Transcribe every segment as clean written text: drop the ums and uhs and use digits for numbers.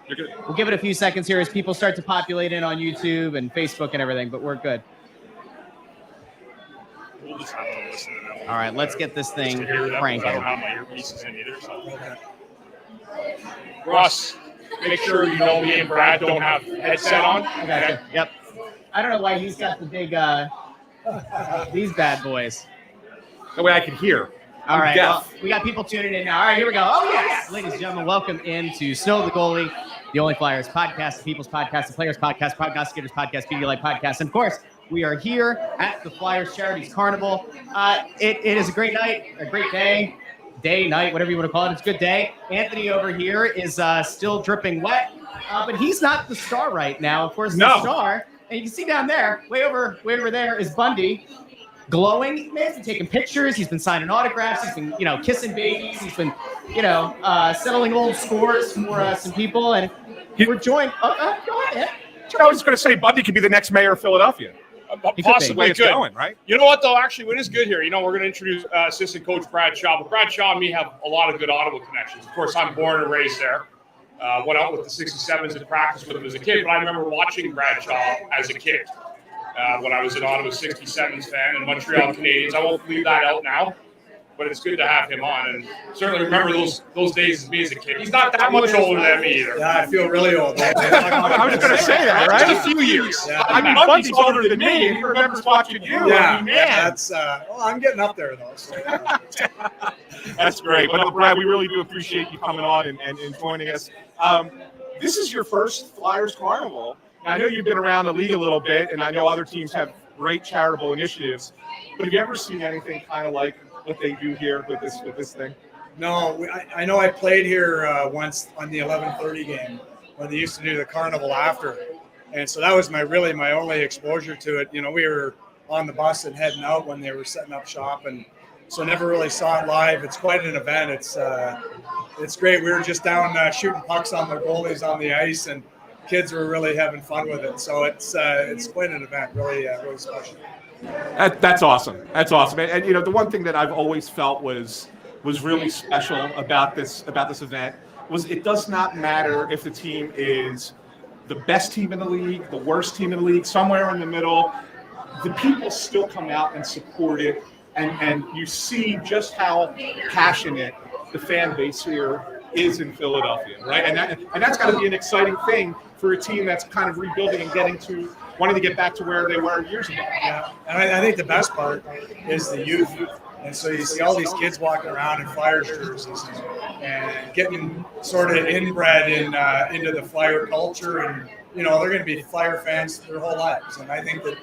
You're good. We'll give it a few seconds here as people start to populate in on YouTube and Facebook and everything, but we're good. We'll just have to listen to them. All right, let's get this thing cranking. I don't have my earpieces in either. So. Okay. Russ, make sure you know me and Brad don't have headset on. I got you. Yep. I don't know why he's got the big, these bad boys. That way I can hear. All right, well, we got people tuning in now. All right, here we go. Oh, yes. Ladies and gentlemen, welcome into Snow the Goalie, the only Flyers podcast, the People's podcast, the Players podcast, Prognosticators podcast, Pedialyte podcast. And, of course, we are here at the Flyers Charities Carnival. It is a great night, a great day, night, whatever you want to call it. It's a good day. Anthony over here is still dripping wet, but he's not the star right now. Of course, the star, and you can see down there, way over there is Bundy. Glowing. He's been taking pictures. He's been signing autographs. He's been, kissing babies. He's been, settling old scores for some people. And we're joined. Go ahead. I was going to say Bundy could be the next mayor of Philadelphia. Possibly it's going, right? You know what, though? Actually, what is good here, we're going to introduce assistant coach Brad Shaw. But Brad Shaw and me have a lot of good Ottawa connections. Of course, I'm born and raised there. Went out with the 67s and practiced with him as a kid. But I remember watching Brad Shaw as a kid. When I was an Ottawa 67s fan and Montreal Canadiens. I won't leave that out now, but it's good to have him on. And certainly remember those days as me as a kid. He's not that much older than me either. Yeah, I feel really old. I was going to say that, right? Just a few years. Yeah. I mean, Bundy's older than me. He remembers watching you. Yeah, that's. I'm getting up there though. So. That's great. But Brad, we really do appreciate you coming on and joining us. This is your first Flyers Carnival. I know you've been around the league a little bit, and I know other teams have great charitable initiatives. But have you ever seen anything kind of like what they do here with this thing? No, I know I played here once on the 11:30 game when they used to do the carnival after, and so that was my only exposure to it. We were on the bus and heading out when they were setting up shop, and so never really saw it live. It's quite an event. It's great. We were just down shooting pucks on the goalies on the ice, and kids were really having fun with it. So it's quite an event, really special. That's awesome. That's awesome. And the one thing that I've always felt was really special about this event was it does not matter if the team is the best team in the league, the worst team in the league, somewhere in the middle. The people still come out and support it, and you see just how passionate the fan base here is in Philadelphia, right? And that's got to be an exciting thing for a team that's kind of rebuilding and wanting to get back to where they were years ago. Yeah, and I think the best part is the youth. And so you see all these kids walking around in Flyers jerseys and getting sort of inbred into the Flyer culture, and they're going to be Flyer fans their whole lives. And I think that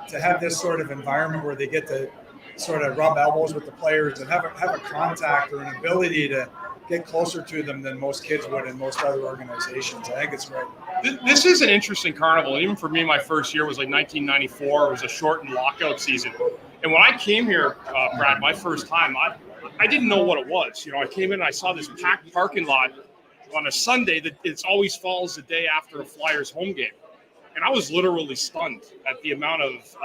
to have this sort of environment where they get to sort of rub elbows with the players and have a contact or an ability to get closer to them than most kids would in most other organizations. I think it's great. This is an interesting carnival. Even for me, my first year was like 1994. It was a shortened lockout season. And when I came here, Brad, my first time, I didn't know what it was. I came in and I saw this packed parking lot on a Sunday that it always falls the day after a Flyers home game. And I was literally stunned at the amount of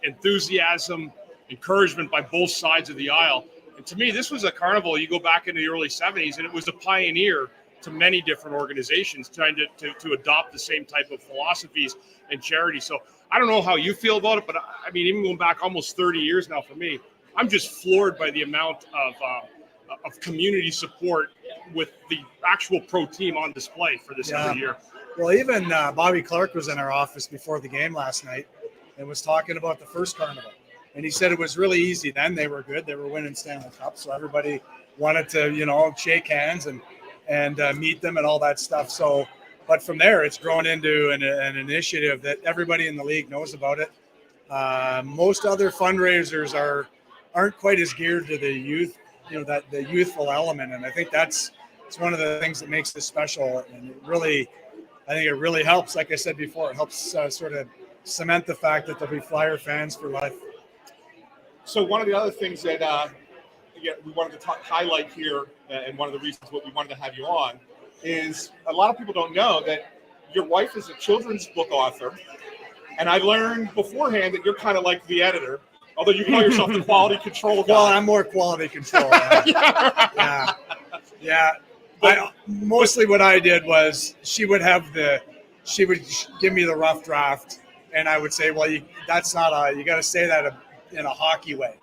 enthusiasm, encouragement by both sides of the aisle. And to me, this was a carnival. You go back into the early 70s, and it was a pioneer to many different organizations trying to adopt the same type of philosophies and charity. So I don't know how you feel about it, but I mean, even going back almost 30 years now for me, I'm just floored by the amount of community support with the actual pro team on display for this every year. Well, even Bobby Clark was in our office before the game last night and was talking about the first carnival. And he said it was really easy then. They were good. They were winning Stanley Cup. So everybody wanted to, shake hands and meet them and all that stuff. So, but from there, it's grown into an initiative that everybody in the league knows about it. Most other fundraisers aren't quite as geared to the youth, that the youthful element. And I think it's one of the things that makes this special. And I think it really helps. Like I said before, it helps sort of cement the fact that there'll be Flyer fans for life. So one of the other things that we wanted to highlight here, and one of the reasons what we wanted to have you on, is a lot of people don't know that your wife is a children's book author, and I learned beforehand that you're kind of like the editor, although you call yourself the quality control guy. Well, I'm more quality control. Yeah. Mostly what I did was she would give me the rough draft, and I would say, well, you got to say that in a hockey way.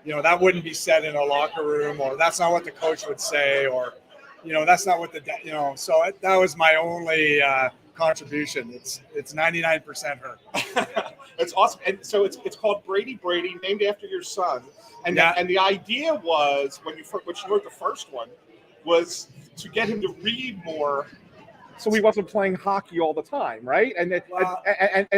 That wouldn't be said in a locker room, or that's not what the coach would say, or, that's not what so that was my only contribution. It's 99% her. It's awesome. And so it's called Brady, named after your son. And and the idea was when you wrote the first one was to get him to read more, so he wasn't playing hockey all the time, right? And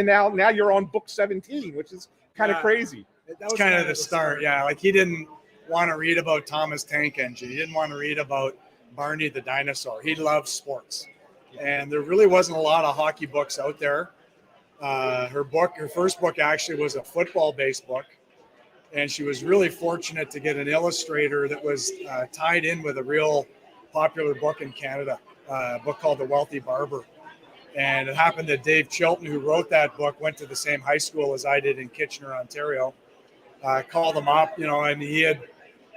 now you're on book 17, which is kind of crazy. That was kind of the start. Yeah, like he didn't want to read about Thomas Tank Engine. He didn't want to read about Barney the dinosaur. He loved sports, and there really wasn't a lot of hockey books out there. Her first book actually was a football-based book, and she was really fortunate to get an illustrator that was tied in with a real popular book in Canada, a book called The Wealthy Barber. And it happened that Dave Chilton, who wrote that book, went to the same high school as I did in Kitchener, Ontario. Called him up, and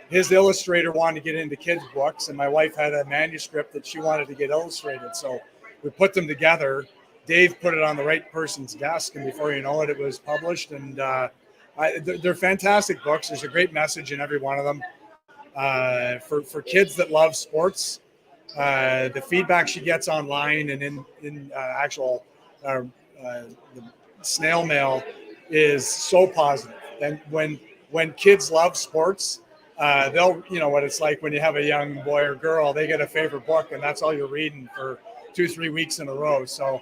his illustrator wanted to get into kids' books, and my wife had a manuscript that she wanted to get illustrated. So we put them together. Dave put it on the right person's desk, and before you know it, it was published. And they're fantastic books. There's a great message in every one of them. For kids that love sports, the feedback she gets online and in actual the snail mail is so positive. And when kids love sports, they'll, what it's like when you have a young boy or girl, they get a favorite book and that's all you're reading for 2-3 weeks in a row. So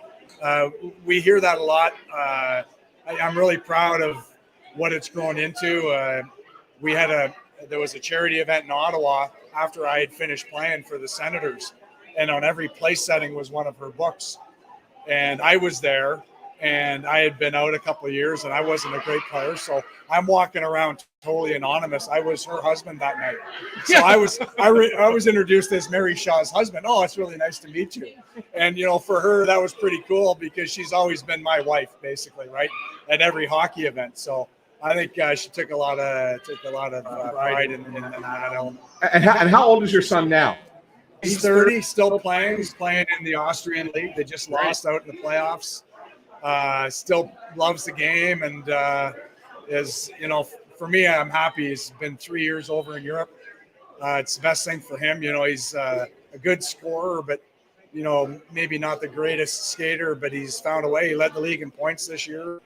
we hear that a lot. I'm really proud of what it's grown into. There was a charity event in Ottawa after I had finished playing for the Senators, and on every place setting was one of her books. And I was there, and I had been out a couple of years, and I wasn't a great player, so I'm walking around totally anonymous. I was her husband that night, so I was introduced as Mary Shaw's husband. Oh, it's really nice to meet you. And for her that was pretty cool because she's always been my wife, basically, right, at every hockey event. So I think she took a lot of pride in that element. And how old is your son now? He's 30, still playing. He's playing in the Austrian league. They just lost out in the playoffs. Still loves the game, and for me, I'm happy. He's been 3 years over in Europe. It's the best thing for him. He's a good scorer, but maybe not the greatest skater. But he's found a way. He led the league in points this year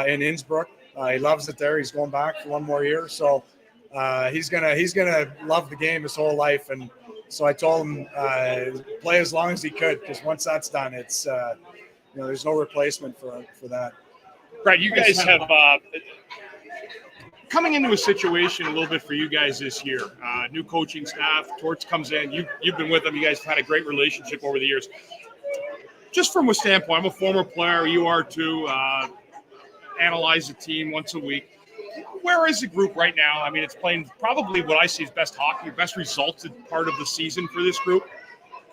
in Innsbruck. He loves it there. He's going back for one more year, so he's gonna love the game his whole life. And so I told him play as long as he could, because once that's done, it's there's no replacement for that. Brad, you guys have coming into a situation a little bit for you guys this year. New coaching staff. Torts comes in. You've been with them. You guys have had a great relationship over the years. Just from a standpoint, I'm a former player. You are too. Analyze the team once a week. Where is the group right now? I mean, it's playing probably what I see as best hockey, best resulted part of the season for this group.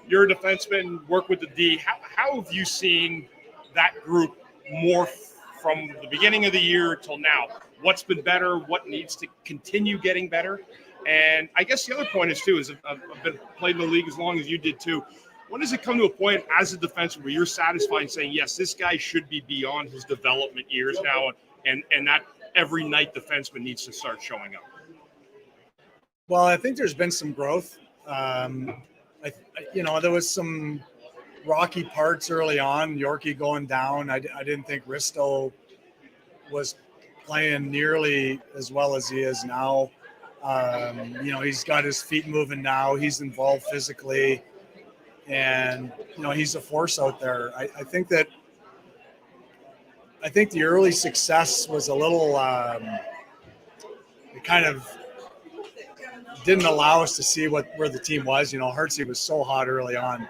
You're a defenseman, work with the D. How have you seen that group morph from the beginning of the year till now? What's been better? What needs to continue getting better? And I guess the other point is, too, is I've been played in the league as long as you did, too. When does it come to a point as a defenseman where you're satisfied in saying, yes, this guy should be beyond his development years now, and that every night defenseman needs to start showing up? Well, I think there's been some growth. There was some rocky parts early on, Yorkie going down. I didn't think Risto was playing nearly as well as he is now. He's got his feet moving now. He's involved physically. And, he's a force out there. I think the early success was a little, it kind of didn't allow us to see where the team was. Hertzie was so hot early on.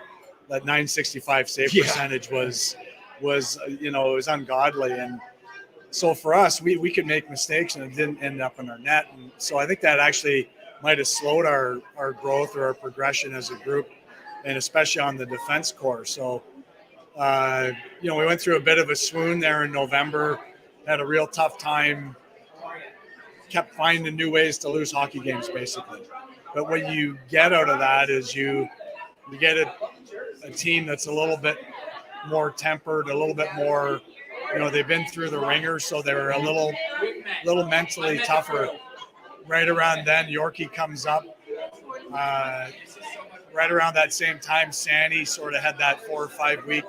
That 965 save percentage was it was ungodly. And so for us, we could make mistakes and it didn't end up in our net. And so I think that actually might have slowed our growth or our progression as a group, and especially on the defense core. So, we went through a bit of a swoon there in November, had a real tough time, kept finding new ways to lose hockey games, basically. But what you get out of that is you you get a team that's a little bit more tempered, a little bit more, they've been through the ringer, so they're a little mentally tougher. Right around then, Yorkie comes up. Right around that same time, Sandy sort of had that 4 or 5 week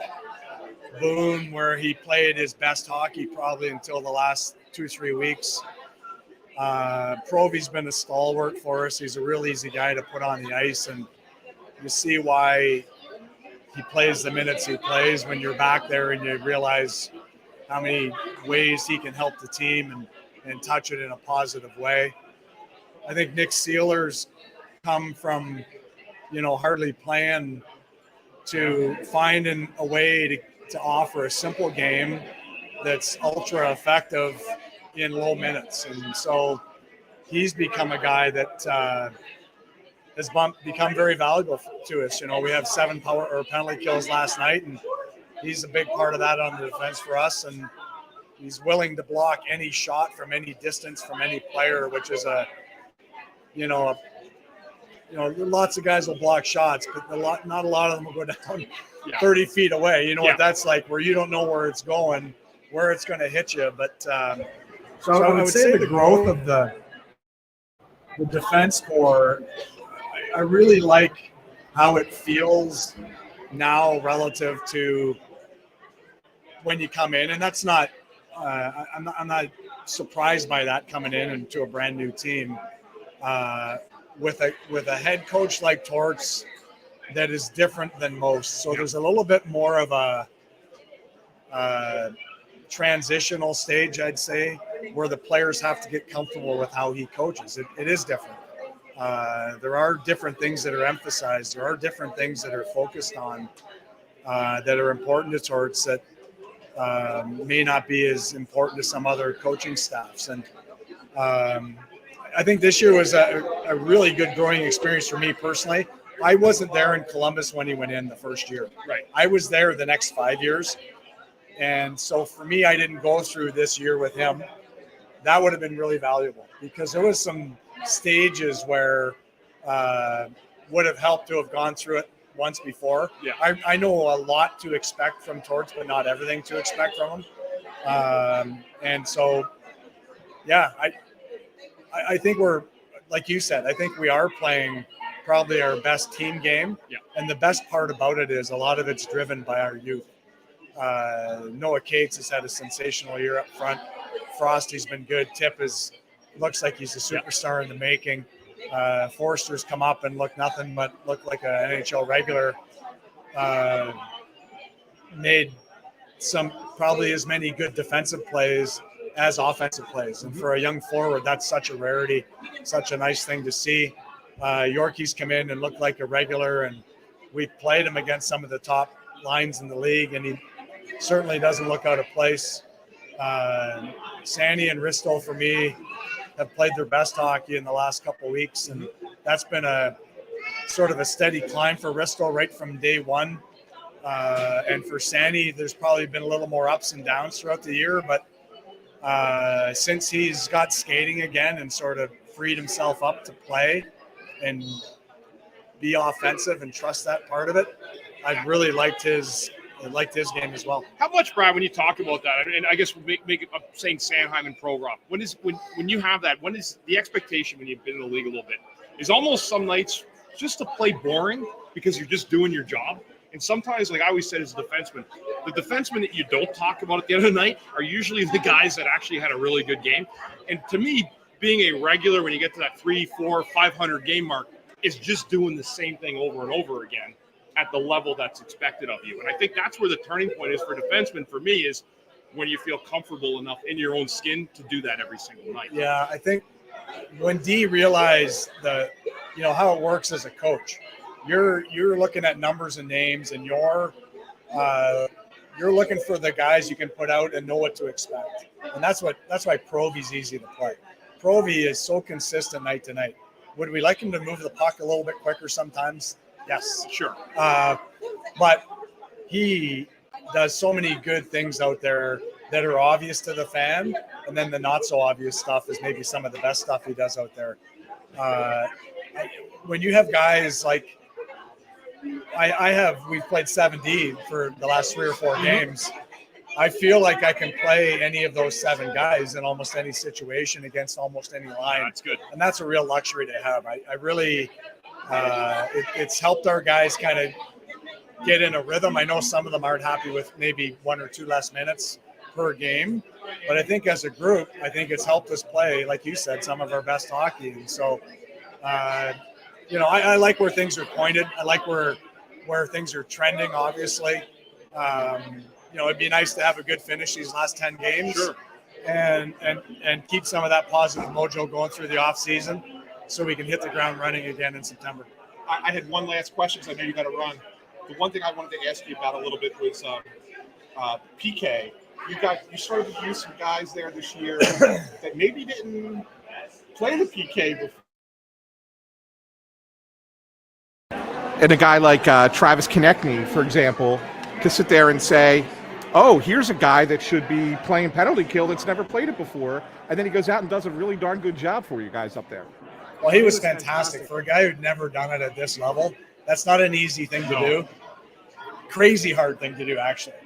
boom where he played his best hockey probably until the last 2-3 weeks. Provy's been a stalwart for us. He's a real easy guy to put on the ice, and you see why he plays the minutes he plays when you're back there and you realize how many ways he can help the team and touch it in a positive way. I think Nick Sealer's come from, hardly playing to finding a way to offer a simple game that's ultra effective in low minutes. And so he's become a guy that has become very valuable to us. We have 7 power or penalty kills last night, and he's a big part of that on the defense for us. And he's willing to block any shot from any distance from any player, which is lots of guys will block shots, but not a lot of them will go down 30 feet away. What that's like, where you don't know where it's going, where it's going to hit you. But so I would say the growth of the defense core, I really like how it feels now relative to when you come in, and that's not. I'm not surprised by that coming in into a brand new team with a head coach like Torts that is different than most. So there's a little bit more of a transitional stage, I'd say, where the players have to get comfortable with how he coaches. It is different. There are different things that are emphasized. There are different things that are focused on that are important to Torts that may not be as important to some other coaching staffs. And I think this year was a really good growing experience for me personally. I wasn't there in Columbus when he went in the first year. Right. I was there the next 5 years. And so for me, I didn't go through this year with him. That would have been really valuable because there was some stages where would have helped to have gone through it once before. Yeah. I know a lot to expect from Torts, but not everything to expect from him. And so, yeah, I think we're, like you said, I think we are playing probably our best team game. Yeah. And the best part about it is a lot of it's driven by our youth. Noah Cates has had a sensational year up front. Frosty's been good. Tip looks like he's a superstar in the making. Foerster's come up and looked nothing but looked like an NHL regular. Made probably as many good defensive plays as offensive plays. And for a young forward, that's such a rarity, such a nice thing to see. Yorkie's come in and looked like a regular, and we played him against some of the top lines in the league, and he certainly doesn't look out of place. Sandy and Risto, for me, have played their best hockey in the last couple of weeks, and that's been a sort of a steady climb for Risto right from day one. And for Sandy, there's probably been a little more ups and downs throughout the year, but since he's got skating again and sort of freed himself up to play and be offensive and trust that part of it, I've really liked his game as well. How much, Brad, when you talk about that, and I guess we'll make it saying Sanheim and Pro Rock, when you have that, when is the expectation when you've been in the league a little bit? Is almost some nights just to play boring because you're just doing your job? And sometimes, like I always said as a defenseman, the defensemen that you don't talk about at the end of the night are usually the guys that actually had a really good game. And to me, being a regular when you get to that 300, 400, 500 game mark is just doing the same thing over and over again at the level that's expected of you. And I think that's where the turning point is for defensemen, for me, is when you feel comfortable enough in your own skin to do that every single night. Yeah, I think when D realized how it works as a coach, you're looking at numbers and names, and you're looking for the guys you can put out and know what to expect. And that's why Provy's easy to play. Provy is so consistent night to night. Would we like him to move the puck a little bit quicker sometimes? Yes. Sure. But he does so many good things out there that are obvious to the fan, and then the not so obvious stuff is maybe some of the best stuff he does out there. When you have guys like we've played 7D for the last 3 or 4 games. I feel like I can play any of those 7 guys in almost any situation against almost any line. That's good. And that's a real luxury to have. I really, it's helped our guys kind of get in a rhythm. I know some of them aren't happy with maybe 1 or 2 less minutes per game, but I think as a group, I think it's helped us play, like you said, some of our best hockey. And so, I like where things are pointed. I like where things are trending, obviously. It'd be nice to have a good finish these last 10 games. Sure. And keep some of that positive mojo going through the off season so we can hit the ground running again in September. I had one last question because I know you got to run. The one thing I wanted to ask you about a little bit was PK. You started to use some guys there this year that maybe didn't play the PK before. And a guy like Travis Konechny, for example, to sit there and say, oh, here's a guy that should be playing penalty kill that's never played it before, and then he goes out and does a really darn good job for you guys up there. Well, he was fantastic. For a guy who'd never done it at this level, that's not an easy thing to do. Crazy hard thing to do, actually.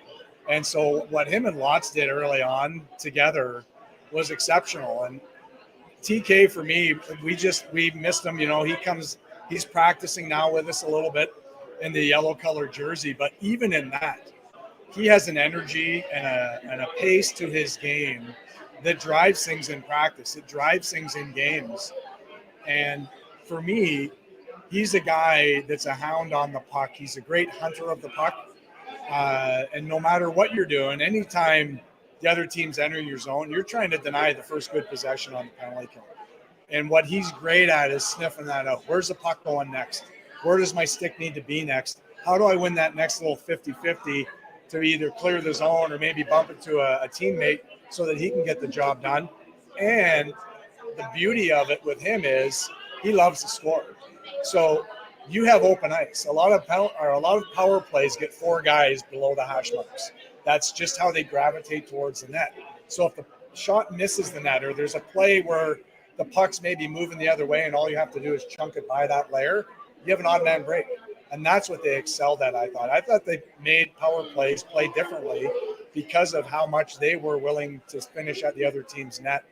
And so what him and Lotz did early on together was exceptional. And TK, for me, we missed him. He's practicing now with us a little bit in the yellow colored jersey, but even in that, he has an energy and a pace to his game that drives things in practice. It drives things in games. And for me, he's a guy that's a hound on the puck. He's a great hunter of the puck. And no matter what you're doing, anytime the other teams enter your zone, you're trying to deny the first good possession on the penalty kill. And what he's great at is sniffing that out. Where's the puck going next? Where does my stick need to be next? How do I win that next little 50-50 to either clear the zone or maybe bump it to a teammate so that he can get the job done? And the beauty of it with him is he loves to score. So you have open ice. A lot of power plays get 4 guys below the hash marks. That's just how they gravitate towards the net. So if the shot misses the net or there's a play where the puck's maybe moving the other way and all you have to do is chunk it by that layer, you have an odd man break. And that's what they excelled at, I thought. I thought they made power plays play differently because of how much they were willing to finish at the other team's net.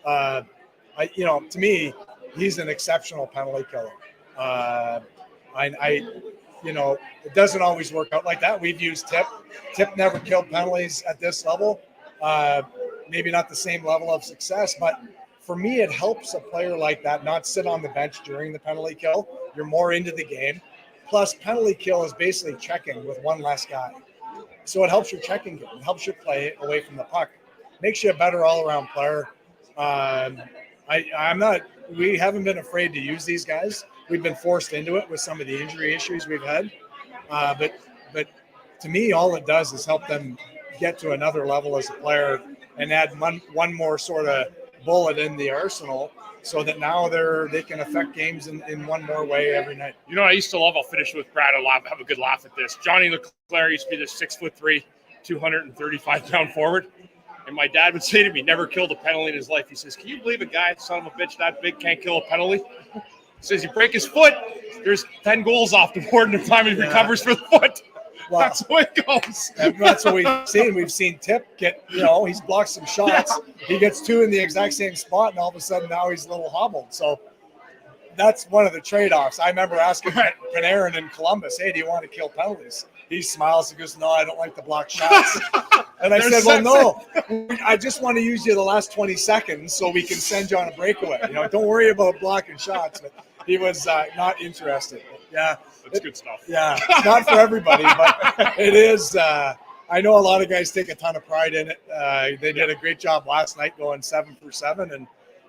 To me, he's an exceptional penalty killer. It doesn't always work out like that. We've used Tip. Tip never killed penalties at this level. Maybe not the same level of success, but for me, it helps a player like that not sit on the bench during the penalty kill. You're more into the game. Plus, penalty kill is basically checking with one less guy. So it helps your checking game. It helps your play away from the puck. Makes you a better all-around player. We haven't been afraid to use these guys. We've been forced into it with some of the injury issues we've had. But to me, all it does is help them get to another level as a player and add one more sort of bullet in the arsenal so that now they can affect games in one more way every night. I used to love, I'll finish with Brad, have a good laugh at this. Johnny Leclerc used to be this 6'3", 235-pound forward. And my dad would say to me, never killed a penalty in his life. He says, can you believe a guy, son of a bitch, that big can't kill a penalty? He says, you break his foot, there's 10 goals off the board in the time he recovers for the foot. Well, that's the way it goes. That's what we've seen. We've seen Tip get, he's blocked some shots. He gets 2 in the exact same spot, and all of a sudden now he's a little hobbled. So that's one of the trade-offs. I remember asking Panarin in Columbus, hey, do you want to kill penalties? He smiles and goes, no, I don't like to block shots. And I said, well, no, I just want to use you the last 20 seconds so we can send you on a breakaway. Don't worry about blocking shots. But he was not interested. Yeah. That's good stuff. Yeah, it's not for everybody, but it is. I know a lot of guys take a ton of pride in it. They did a great job last night going 7 for 7. And,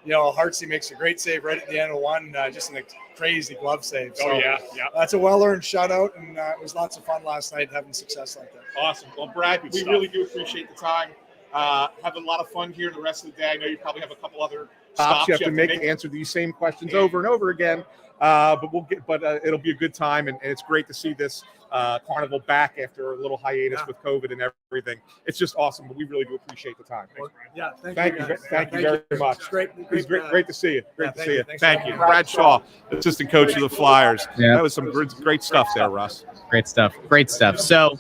Hartsey makes a great save right at the end of one, just a crazy glove save. So yeah. That's a well-earned shutout, and it was lots of fun last night having success like that. Awesome. Well, Brad, we really do appreciate the time. Have a lot of fun here the rest of the day. I know you probably have a couple other stops you have to make to answer these same questions over and over again. But it'll be a good time, and it's great to see this carnival back after a little hiatus with COVID and everything. It's just awesome. But we really do appreciate the time. Yeah, Thank you very much. It's great to see you. Great to see you. Thanks Thank you, Brad Shaw, assistant coach of the Flyers. Yeah. That was some great stuff there, Russ. Great stuff. So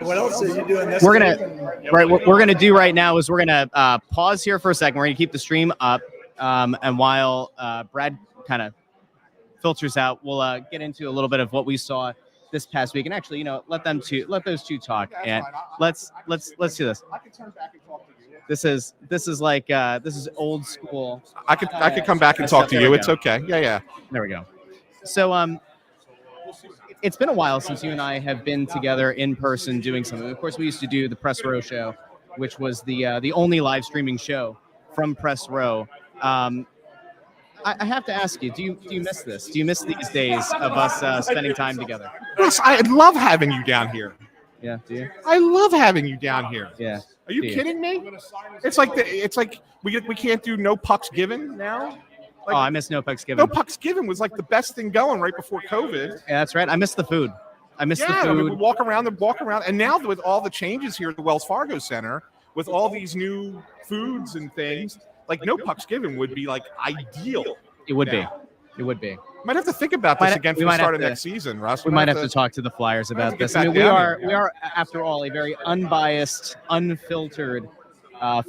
What else are you doing this we're week? what we're gonna do right now is we're gonna pause here for a second. We're gonna keep the stream up, and while Brad kind of filters out, we'll get into a little bit of what we saw this past week. And actually, let those two talk. And let's do this. I can turn back and talk to you. This is old school. I could come back and talk to you. It's okay. Yeah. There we go. So it's been a while since you and I have been together in person doing something. Of course, we used to do the Press Row show, which was the only live streaming show from Press Row. I have to ask you, do you miss this? Do you miss these days of us spending time together? Yes, I love having you down here. Yeah, do you? I love having you down here. Yeah. Are you kidding me? It's like we can't do no pucks given now. Like, I miss No Pucks Given. No pucks given was like the best thing going right before COVID. Yeah, that's right. I miss the food. I miss the food. I mean, we walk around, and now with all the changes here at the Wells Fargo Center, with all these new foods and things, like No Pucks Given would be like ideal. It would be. It would be. Might have to think about this again for the start of next season, Russ. We might have to talk to the Flyers about this. I mean, we are after all a very unbiased, unfiltered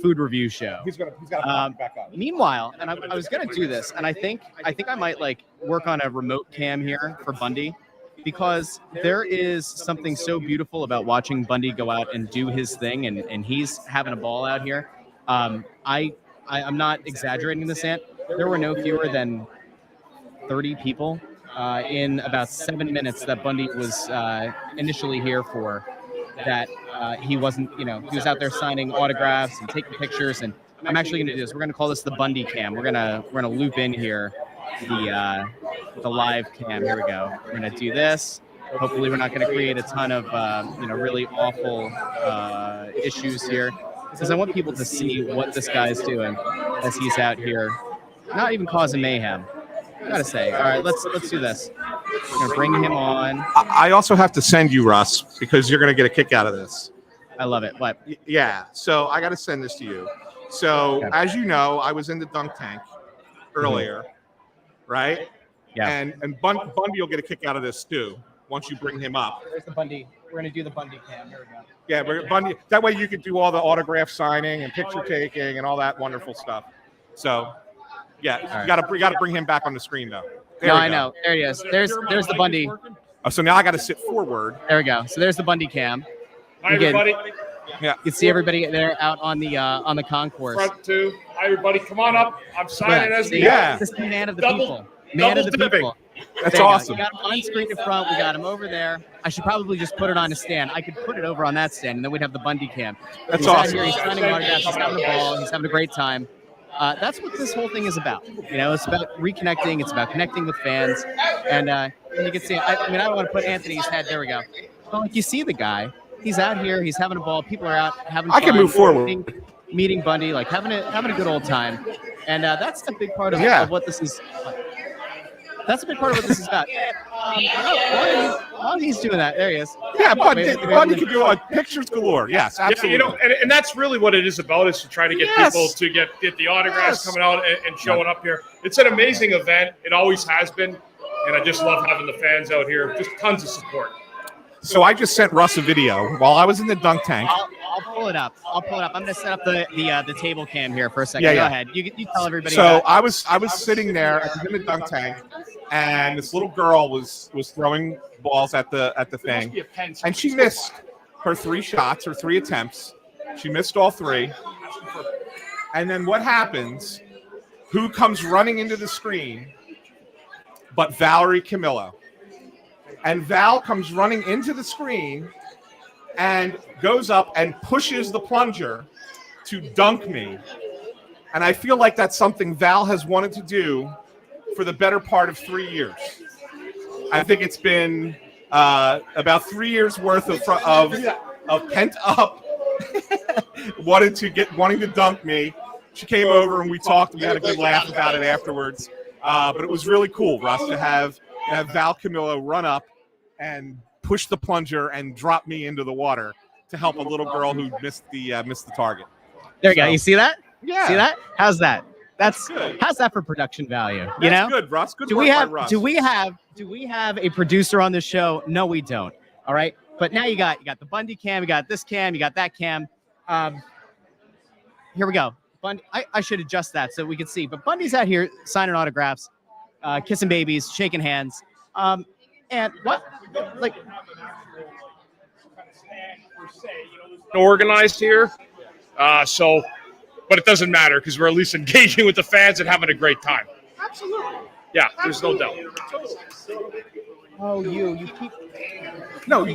food review show. He's got to back up. Meanwhile, and I was going to do this, and I think I might work on a remote cam here for Bundy, because there is something so beautiful about watching Bundy go out and do his thing, and he's having a ball out here. I'm not exaggerating this, Ant. There were no fewer than 30 people in about 7 minutes that Bundy was initially here for. That he wasn't, he was out there signing autographs and taking pictures. And I'm actually going to do this. We're going to call this the Bundy cam. We're gonna loop in here the live cam. Here we go. We're going to do this. Hopefully, we're not going to create a ton of really awful issues here, because I want people to see what this guy's doing as he's out here, not even causing mayhem. I gotta say. All right, let's do this. We're gonna bring him on. I also have to send you, Russ, because you're gonna get a kick out of this. I love it. What? Yeah. So I got to send this to you. So as you know, I was in the dunk tank earlier, right? Yeah. And Bundy will get a kick out of this too once you bring him up. There's the Bundy. We're gonna do the Bundy cam. Here we go. Yeah, but Bundy. That way you can do all the autograph signing and picture taking and all that wonderful stuff. So. Yeah, you gotta bring him back on the screen though. I know. There he is. There's the Bundy. Oh, so now I got to sit forward. There we go. So there's the Bundy cam. Hi, everybody. Yeah, you can see everybody there out on the concourse. Front two. Hi, everybody. Come on up. I'm signing as the This is the man of the people. Man of the people. That's awesome. We got him on screen in front. We got him over there. I should probably just put it on a stand. I could put it over on that stand, and then we'd have the Bundy cam. That's awesome. Out here, he's signing autographs. He's having the ball. He's having a great time. That's what this whole thing is about. It's about reconnecting. It's about connecting with fans. And you can see, I don't want to put Anthony's head. There we go. But you see the guy. He's out here. He's having a ball. People are out having fun. I can move forward. Meeting Bundy, having a good old time. And that's a big part of what this is. That's a big part of what this is about. While he's doing that, there he is. Yeah, Bundy can do pictures galore. Yes, absolutely. Yeah, and that's really what it is about, is to try to get people to get the autographs coming out and showing up here. It's an amazing event. It always has been. And I just love having the fans out here. Just tons of support. So I just sent Russ a video while I was in the dunk tank. I'll pull it up. I'm going to set up the table cam here for a second. Go ahead. You tell everybody. So I was sitting there in the dunk tank, and this little girl was throwing balls at the thing, and she missed her 3 shots or 3 attempts. She missed all 3. And then what happens? Who comes running into the screen but Valerie Camillo? And Val comes running into the screen and goes up and pushes the plunger to dunk me. And I feel like that's something Val has wanted to do for the better part of 3 years. I think it's been about 3 years worth of pent up wanting to dunk me. She came over and we talked. We had a good laugh about it afterwards. But it was really cool, Russ, to have Val Camillo run up and push the plunger and drop me into the water to help a little girl who missed the target. There you go. You see that? Yeah. See that? How's that? That's good. How's that for production value? That's good, Russ. Good do work we have by Russ. do we have a producer on this show? No, we don't. All right. But now you got the Bundy cam, you got this cam, you got that cam. Here we go. Bundy, I should adjust that so we can see. But Bundy's out here signing autographs, kissing babies, shaking hands. And what like Organized here. But it doesn't matter because we're at least engaging with the fans and having a great time. Absolutely. Yeah, there's no doubt. oh you keep No,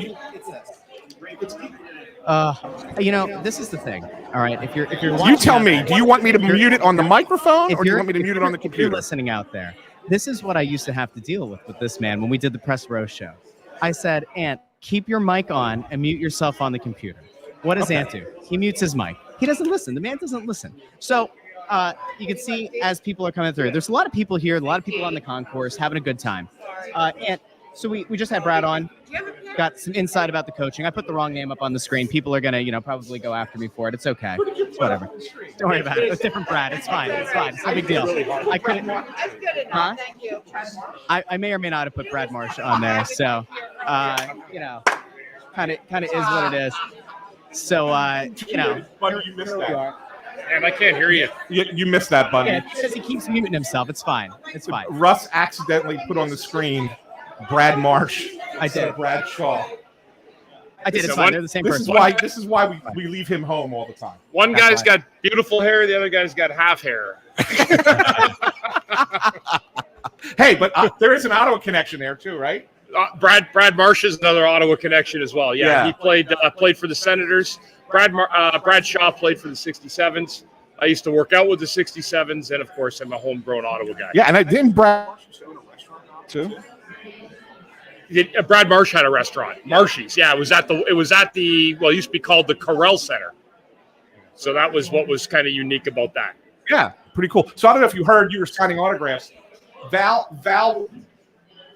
this is the thing. All right. If you're you watching tell out me, there, do you want me to mute it on the microphone or do you want me to mute it on the if you're computer? listening out there, this is what I used to have to deal with this man when we did the press row show. I said, Ant, keep your mic on and mute yourself on the computer. What does Ant do? He mutes his mic. He doesn't listen. The man doesn't listen. So you can see as people are coming through, there's a lot of people here, a lot of people on the concourse having a good time. And so we just had Brad on, got some insight about the coaching. I put the wrong name up on the screen. People are going to, probably go after me for it. It's okay. It's whatever. Don't worry about it. It's different Brad. It's fine. It's fine. It's no big deal. I couldn't. That's good enough. Thank you. I may or may not have put Brad Marsh on there. So, kind of is what it is. So, Bundy, you missed that. And I can't hear you. You missed that, Bundy. Yeah, because he keeps muting himself. It's fine. It's fine. Russ accidentally put on the screen Brad Marsh. I did. Brad Shaw. I did. It's fine. They're the same person. This is why we leave him home all the time. One guy's got beautiful hair, the other guy's got half hair. Hey, but there is an Ottawa connection there too, right? Brad Marsh is another Ottawa connection as well. Yeah. He played for the Senators. Brad Shaw played for the 67s. I used to work out with the 67s, and of course, I'm a homegrown Ottawa guy. Yeah, and I didn't Brad too. Brad Marsh had a restaurant, Marshy's. Yeah, it was at the it used to be called the Corral Center. So that was what was kind of unique about that. Yeah, pretty cool. So I don't know if you heard, you were signing autographs. Val.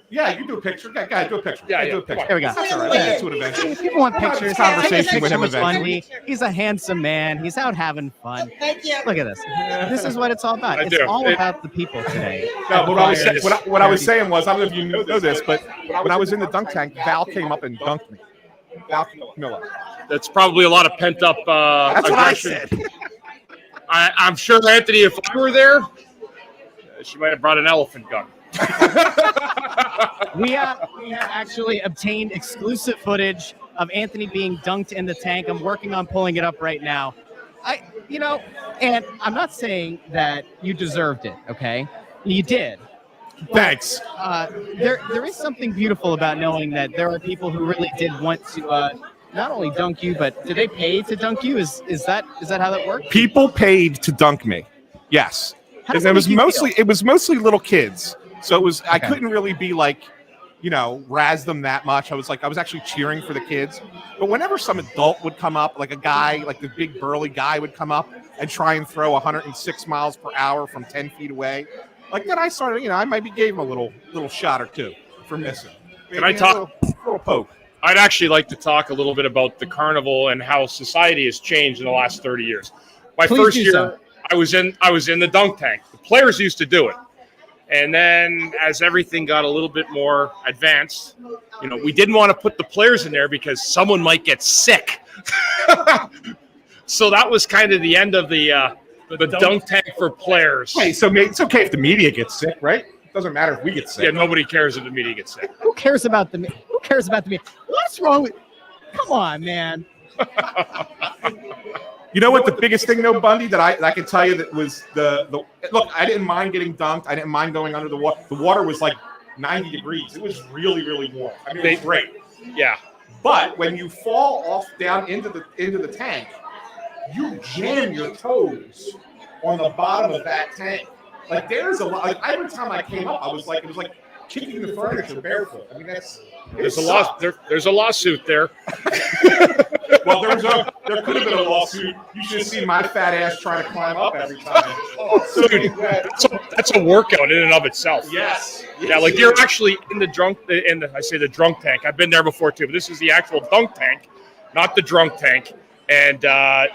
Yeah, you do a picture. Guy, do a picture. Yeah, do a picture. Here we go. That's all right. That's what eventually. If people want pictures, Conversation take a with picture him with eventually. Bundy. He's a handsome man. He's out having fun. Thank you. Look at this. This is what it's all about. I It's do. all about the people today. No, but what I was saying was, I don't know if you know this, but when I was in the dunk tank, Val came up and dunked me. Val Camillo. That's probably a lot of pent up That's what I aggression. said. I'm sure, Anthony, if I were there, she might have brought an elephant gun. We have actually obtained exclusive footage of Anthony being dunked in the tank. I'm working on pulling it up right now. And I'm not saying that you deserved it, okay? You did. Thanks. There is something beautiful about knowing that there are people who really did want to not only dunk you, but did they pay to dunk you? Is that how that worked? People paid to dunk me. Yes. How does And that make you it was mostly little kids. So it was I Okay. couldn't really be like, razz them that much. I was actually cheering for the kids. But whenever some adult would come up, like a guy, like the big burly guy would come up and try and throw 106 miles per hour from 10 feet away, like then I started, I maybe gave him a little shot or two for missing. Can I talk? A little poke. I'd actually like to talk a little bit about the carnival and how society has changed in the last 30 years. My Please first do year, so. I was in the dunk tank. The players used to do it. And then as everything got a little bit more advanced, we didn't want to put the players in there because someone might get sick. So that was kind of the end of the dunk tank for players. Hey, so it's okay if the media gets sick, right? It doesn't matter if we get sick. Yeah, nobody cares if the media gets sick. Who cares about the media? What's wrong with? Come on, man. You know what the biggest thing though, Bundy, that I can tell you that was the look, I didn't mind getting dunked. I didn't mind going under the water. The water was like 90 degrees. It was really, really warm. I mean, it was great. Yeah. But when you fall off down into the tank, you jam your toes on the bottom of that tank. Like there's a lot. Like every time I came up, it was like kicking the furniture barefoot. I mean, there's a lawsuit there. Well, there could have been a lawsuit. You should have seen my fat ass trying to climb up every time. So, dude, that's a workout in and of itself. Yes. Yeah, like you're actually in the drunk tank. I've been there before too, but this is the actual dunk tank, not the drunk tank. And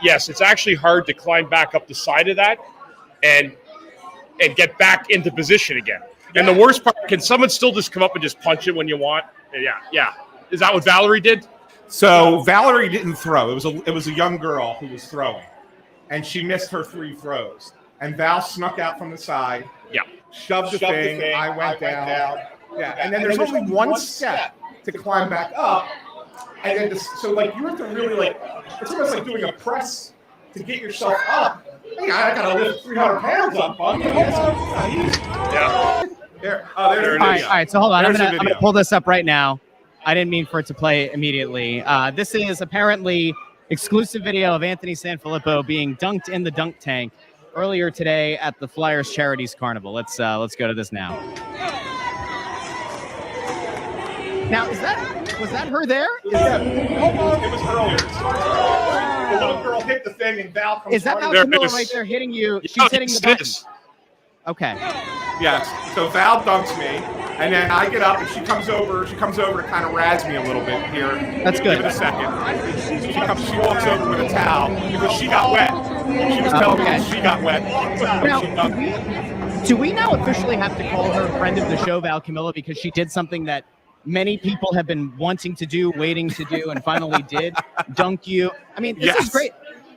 yes, it's actually hard to climb back up the side of that and get back into position again. And the worst part, can someone still just come up and just punch it when you want? Yeah. Is that what Valerie did? So Valerie didn't throw. It was a young girl who was throwing, and she missed her 3 throws. And Val snuck out from the side. Yeah. Shoved the thing. I went down. Yeah. And then there's only one step to climb back up. And then so like you have to really like, it's almost like doing a press to get yourself up. Hey, I gotta lift 300 pounds up, Bundy. Yeah. There. All right. So hold on. I'm gonna pull this up right now. I didn't mean for it to play immediately. This is apparently exclusive video of Anthony Sanfilippo being dunked in the dunk tank earlier today at the Flyers Charities Carnival. Let's go to this now. Now, was that her there? Yeah, it was earlier. The little girl hit the thing and Val comes. Is that Val Camilla right there hitting you? She's hitting the button. Okay. Yes. So Val dunks me, and then I get up, and she comes over. She comes over to kind of razz me a little bit here. That's good. Give it a second. She walks over with a towel because she got wet. She was telling me that she got wet. Now, do we now officially have to call her friend of the show, Val Camilla, because she did something that many people have been wanting to do, waiting to do, and finally did? Dunk you. I mean, this is great.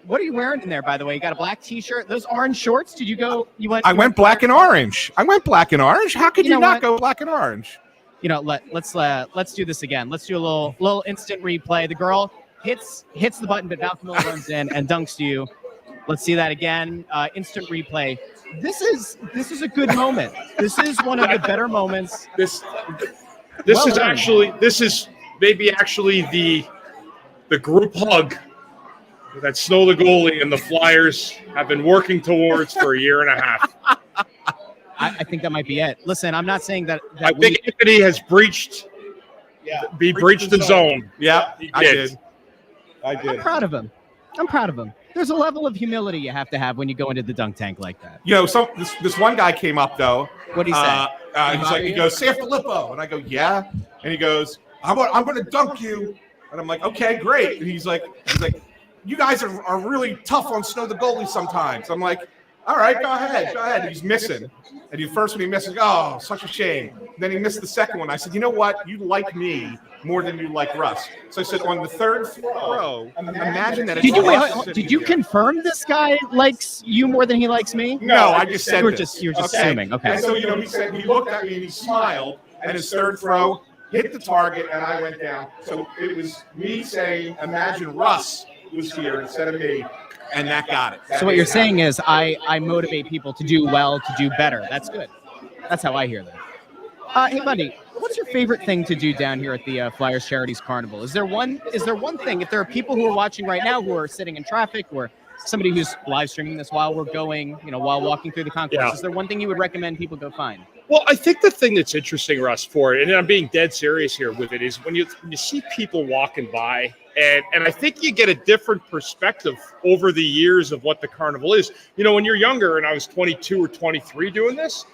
What are you wearing in there, by the way? You got a black T-shirt, those orange shorts. Did you go? I went black and orange. How could you not go black and orange? You know, let's do this again. Let's do a little instant replay. The girl hits the button, but Val Camilla runs in and dunks you. Let's see that again. Instant replay. This is a good moment. This is one of the better moments. This is maybe the group hug that Snow the goalie and the Flyers have been working towards for a year and a half. I think that might be it. Listen, I'm not saying that I think Anthony has breached the zone. Yeah, I did. I'm proud of him. There's a level of humility you have to have when you go into the dunk tank like that. You know, this one guy came up though. What did he say? He goes, Sanfilippo, and I go, yeah, and he goes, I'm going to dunk you, and I'm like, okay, great. And he's like, you guys are really tough on Snow the goalie sometimes. I'm like, all right, go ahead. And he's missing. And the first one he misses, oh, such a shame. Then he missed the second one. I said, you know what? You like me more than you like Russ. So I said, on the third throw, imagine that. Did you confirm this guy likes you more than he likes me? No, I just said you were just assuming. Okay. And so he said he looked at me and he smiled, and his third throw hit the target, and I went down. So it was me saying, imagine Russ was here instead of me. And that got it. So what you're saying is I motivate people to do well, to do better. That's good. That's how I hear that. Hey, Bundy, what's your favorite thing to do down here at the Flyers Charities Carnival? Is there one thing, if there are people who are watching right now who are sitting in traffic or somebody who's live streaming this while we're going, while walking through the concourse, is there one thing you would recommend people go find? Well, I think the thing that's interesting, Russ, for it, and I'm being dead serious here with it, is when you see people walking by, and I think you get a different perspective over the years of what the carnival is. When you're younger, and I was 22 or 23 doing this,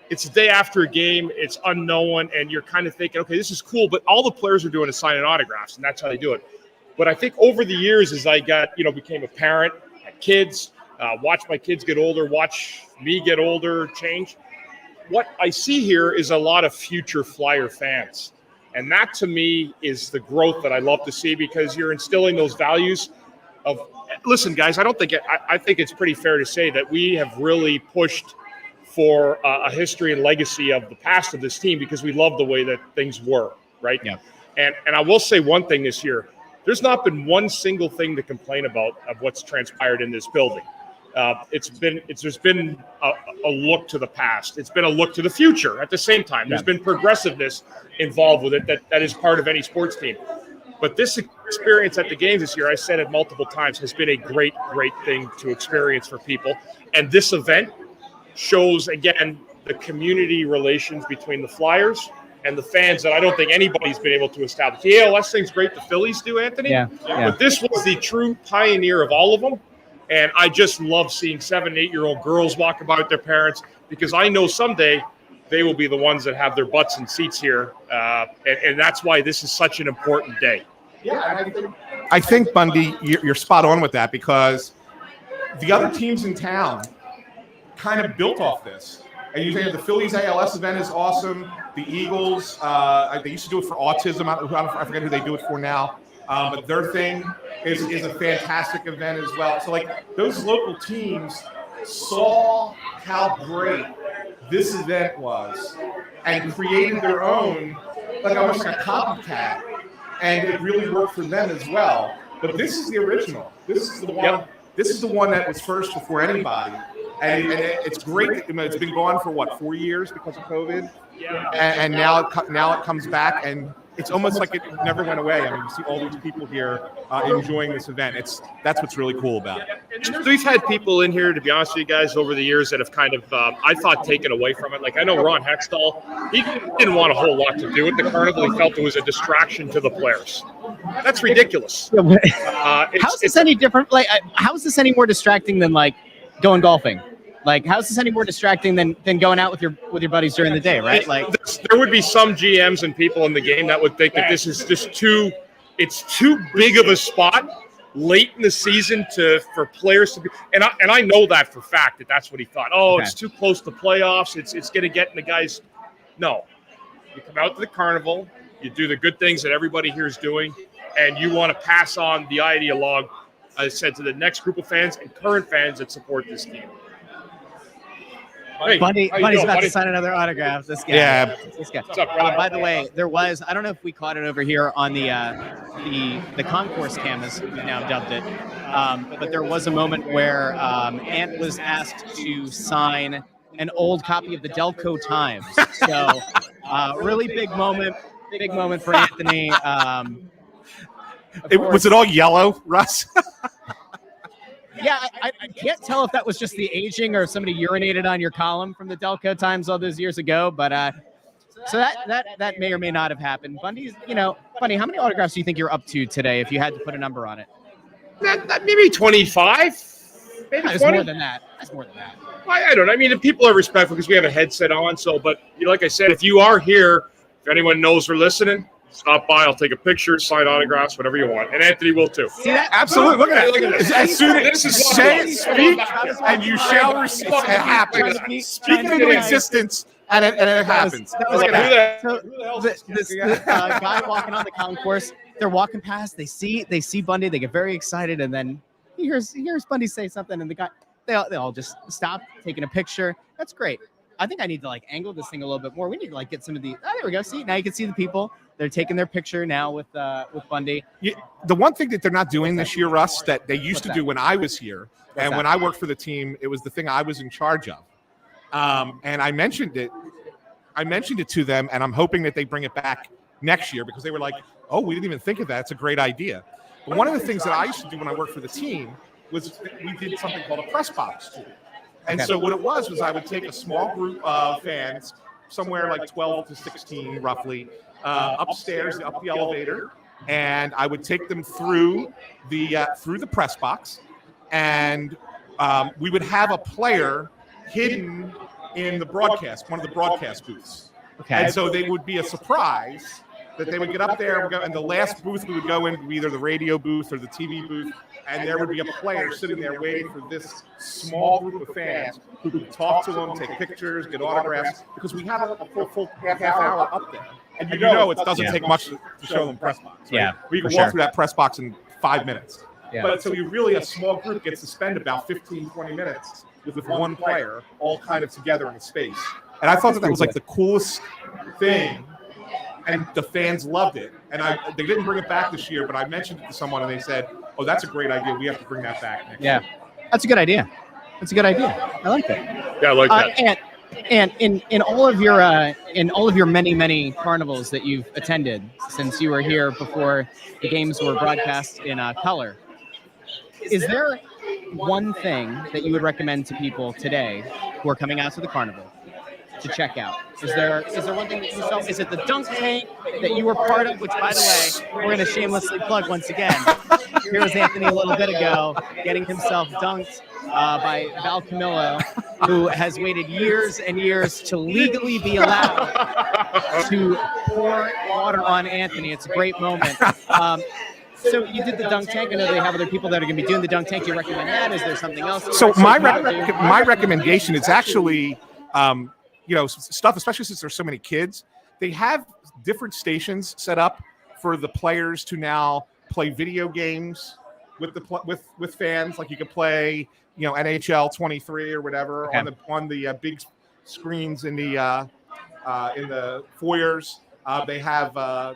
it's the day after a game, it's unknown, and you're kind of thinking, okay, this is cool, but all the players are doing is signing autographs, and that's how they do it. But I think over the years, as I became a parent, had kids, watched my kids get older, watch me get older, change. What I see here is a lot of future Flyer fans. And that, to me, is the growth that I love to see, because you're instilling those values of, listen, guys, I think it's pretty fair to say that we have really pushed for a history and legacy of the past of this team, because we love the way that things were, right? Yeah. And I will say one thing this year. There's not been one single thing to complain about of what's transpired in this building. There's been a look to the past. It's been a look to the future at the same time. There's been progressiveness involved with it that is part of any sports team. But this experience at the games this year, I said it multiple times, has been a great, great thing to experience for people. And this event shows, again, the community relations between the Flyers and the fans that I don't think anybody's been able to establish. The ALS thing's great. The Phillies do, Anthony. Yeah. But this was the true pioneer of all of them. And I just love seeing 7 and 8-year-old girls walking by with their parents, because I know someday they will be the ones that have their butts in seats here. And that's why this is such an important day. Yeah, and I think Bundy, you're spot on with that, because the other teams in town kind of built off this. And you think the Phillies ALS event is awesome. The Eagles, they used to do it for autism. I forget who they do it for now. But their thing is a fantastic event as well. So, like, those local teams saw how great this event was and created their own, like almost like a copycat. And it really worked for them as well. But this is the original. This is the one. Yep. This is the one that was first before anybody. And it's great. It's been gone for 4 years because of COVID. Yeah. And now it comes back, and it's almost like it never went away. I mean, you see all these people here enjoying this event. That's what's really cool about it. We've had people in here, to be honest with you guys, over the years that have kind of, I thought, taken away from it. Like, I know Ron Hextall, he didn't want a whole lot to do with the carnival. He felt it was a distraction to the players. That's ridiculous. How is this any different? Like, how is this any more distracting than, like, going golfing? Like, how's this any more distracting than going out with your buddies during the day, right? Like, there would be some GMs and people in the game that would think that this is just too big of a spot late in the season for players to be. And I know that for fact that's what he thought. Oh, okay. It's too close to playoffs. It's going to get in the guys. No, you come out to the carnival, you do the good things that everybody here is doing, and you want to pass on the ideologue, as I said, to the next group of fans and current fans that support this team. Hey, Bundy's about to sign another autograph. This guy. Yeah. This guy. What's up, brother? By the way, there was, I don't know if we caught it over here on the concourse cam, as we've now dubbed it, but there was a moment where Ant was asked to sign an old copy of the Delco Times. So really big moment for Anthony. Was it all yellow, Russ? Yeah, I can't tell if that was just the aging or if somebody urinated on your column from the Delco Times all those years ago. But so that may or may not have happened. Bundy, how many autographs do you think you're up to today if you had to put a number on it? Maybe 25. Maybe That's 20. more than that. That's more than that. I don't know. I mean, the people are respectful because we have a headset on. So, but like I said, if you are here, if anyone knows we're listening, stop by. I'll take a picture, sign autographs, whatever you want. And Anthony will too. See that? Absolutely. Look at it. As soon as this is say it, speak, and you shall receive. It happens. Speak it into existence, and it happens. This guy walking on the concourse, they're walking past. They see Bundy. They get very excited, and then he hears Bundy say something, and the guy they all just stop taking a picture. That's great. I think I need to angle this thing a little bit more. We need to get some of the. Oh, there we go. See, now you can see the people. They're taking their picture now with Bundy. Yeah, the one thing that they're not doing this year, Russ, that they used to do when I was here, when I worked for the team, it was the thing I was in charge of. And I mentioned it to them, and I'm hoping that they bring it back next year because they were like, "Oh, we didn't even think of that. It's a great idea." But one of the things that I used to do when I worked for the team was we did something called a press box tour. And so what it was I would take a small group of fans, somewhere like 12 to 16 roughly, upstairs, up the elevator, and I would take them through the press box, and we would have a player hidden in the broadcast, one of the broadcast booths. Okay. And so they would be a surprise that they would get up there and the last booth we would go in would be either the radio booth or the TV booth, and there would be a player sitting there waiting for this small group of fans who could talk to them, take pictures, get autographs, because we have a full half hour up there. And it doesn't take much to show them press box. Right? Yeah, we can walk through that press box in 5 minutes. Yeah. But so a small group gets to spend about 15, 20 minutes with one player all kind of together in a space. And I thought that was the coolest thing. And the fans loved it. And they didn't bring it back this year, but I mentioned it to someone and they said, "Oh, that's a great idea. We have to bring that back next year." That's a good idea. I like that. Yeah, I like that. And in all of your many carnivals that you've attended since you were here before the games were broadcast in color, is there one thing that you would recommend to people today who are coming out to the carnival to check out? Is there one thing that you saw? Is it the dunk tank that you were part of? Which, by the way, we're going to shamelessly plug once again. Here was Anthony a little bit ago getting himself dunked by Val Camillo, who has waited years and years to legally be allowed to pour water on Anthony. It's a great moment. So you did the dunk tank. I know they have other people that are going to be doing the dunk tank. Do you recommend that? Is there something else? So my recommendation is actually, stuff, especially since there's so many kids. They have different stations set up for the players to now play video games with fans. Like you could play, NHL 23 or whatever on the big screens in the foyers. They have a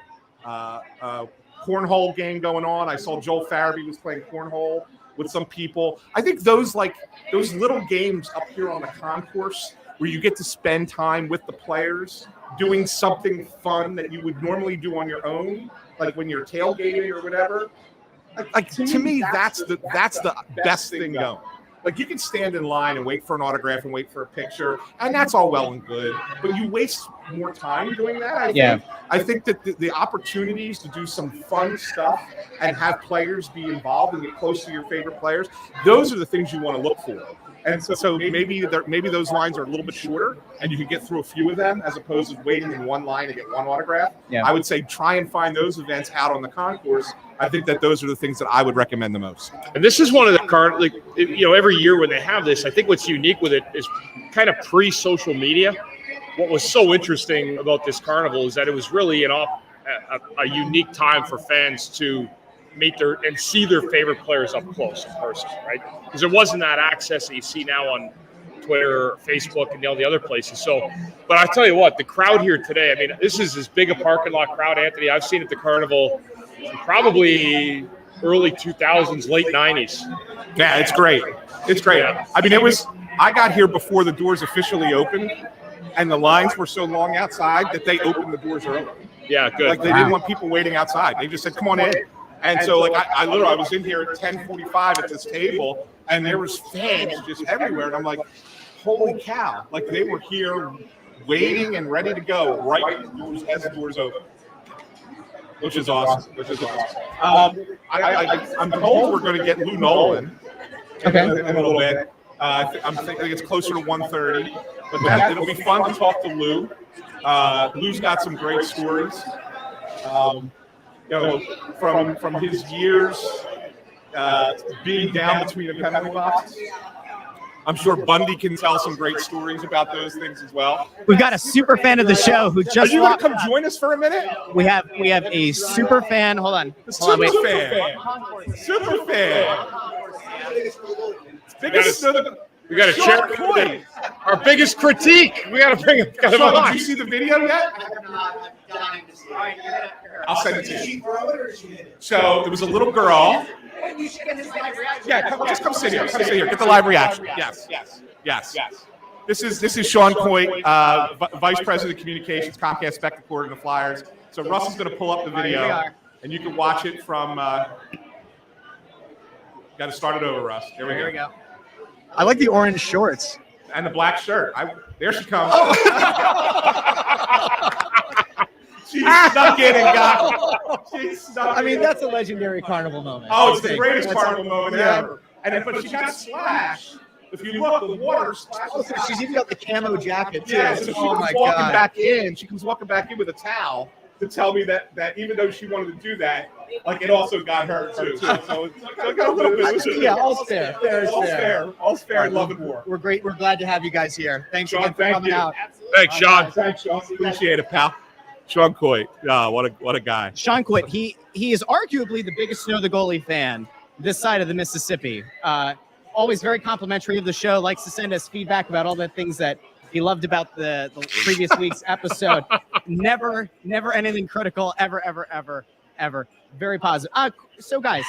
cornhole game going on. I saw Joel Farabee was playing cornhole with some people. I think those little games up here on the concourse where you get to spend time with the players doing something fun that you would normally do on your own, like when you're tailgating or whatever. Like to me, that's the best thing going. Like you can stand in line and wait for an autograph and wait for a picture, and that's all well and good. But you waste more time doing that. I think that the opportunities to do some fun stuff and have players be involved and get close to your favorite players, those are the things you want to look for. And so maybe those lines are a little bit shorter, and you can get through a few of them as opposed to waiting in one line to get one autograph. Yeah. I would say try and find those events out on the concourse. I think that those are the things that I would recommend the most. And this is one of the every year when they have this, I think what's unique with it is kind of pre-social media. What was so interesting about this carnival is that it was really a unique time for fans to meet and see their favorite players up close in person, right? Because there wasn't that access that you see now on Twitter, Facebook, and all the other places. So, but I tell you what, the crowd here today, I mean, this is as big a parking lot crowd, Anthony, I've seen at the carnival probably early 2000s, late 90s. Yeah, it's great. It's great. Yeah. I mean, I got here before the doors officially opened, and the lines were so long outside that they opened the doors early. Yeah, good. Like they didn't want people waiting outside. They just said, come on in. And so like I literally was in here at 10:45 at this table, and there was fans just everywhere. And I'm like, holy cow. Like they were here waiting and ready to go right as the doors open. Which is awesome. I'm told we're going to get Lou Nolan in a little bit. I'm thinking it's closer to 1:30, but it'll be fun to talk to Lou. Lou's got some great stories. From his years being down between the penalty box. I'm sure Bundy can tell some great stories about those things as well. We've got a super fan of the show who just. Are you going to come join us for a minute? We have a super fan. Hold on. Super fan. We got to share our biggest critique. We got to bring him. Did you see the video yet? I'll send it to you. So there was a little girl. Yeah, come sit here. Come sit here. Get the live reaction. Yes. This is Sean Coit, Vice President of Communications, Comcast Spectacor and the Flyers. So Russ is going to pull up the video, and you can watch it from. Got to start it over, Russ. Here we go. I like the orange shorts. And the black shirt. There she comes. She snuck in and got it. I mean, that's a legendary carnival moment. Oh, it's the greatest carnival moment ever. But she got splashed. If you look, the water splashed. Oh, so she's even got the camo jacket, too. Yeah, so she comes walking back in. She comes walking back in with a towel to tell me that even though she wanted to do that, like it also got her too. So it got a little bit. Yeah, all's fair. All's fair. In love and war. We're great. We're glad to have you guys here. Thanks Sean, again for coming out. Thanks, Sean. Thanks, Sean. Appreciate it, pal. Sean Coit. What a guy. Sean Coit. He is arguably the biggest Snow the Goalie fan this side of the Mississippi. Always very complimentary of the show. Likes to send us feedback about all the things that he loved about the previous week's episode. Never anything critical. Ever. Very positive. So guys,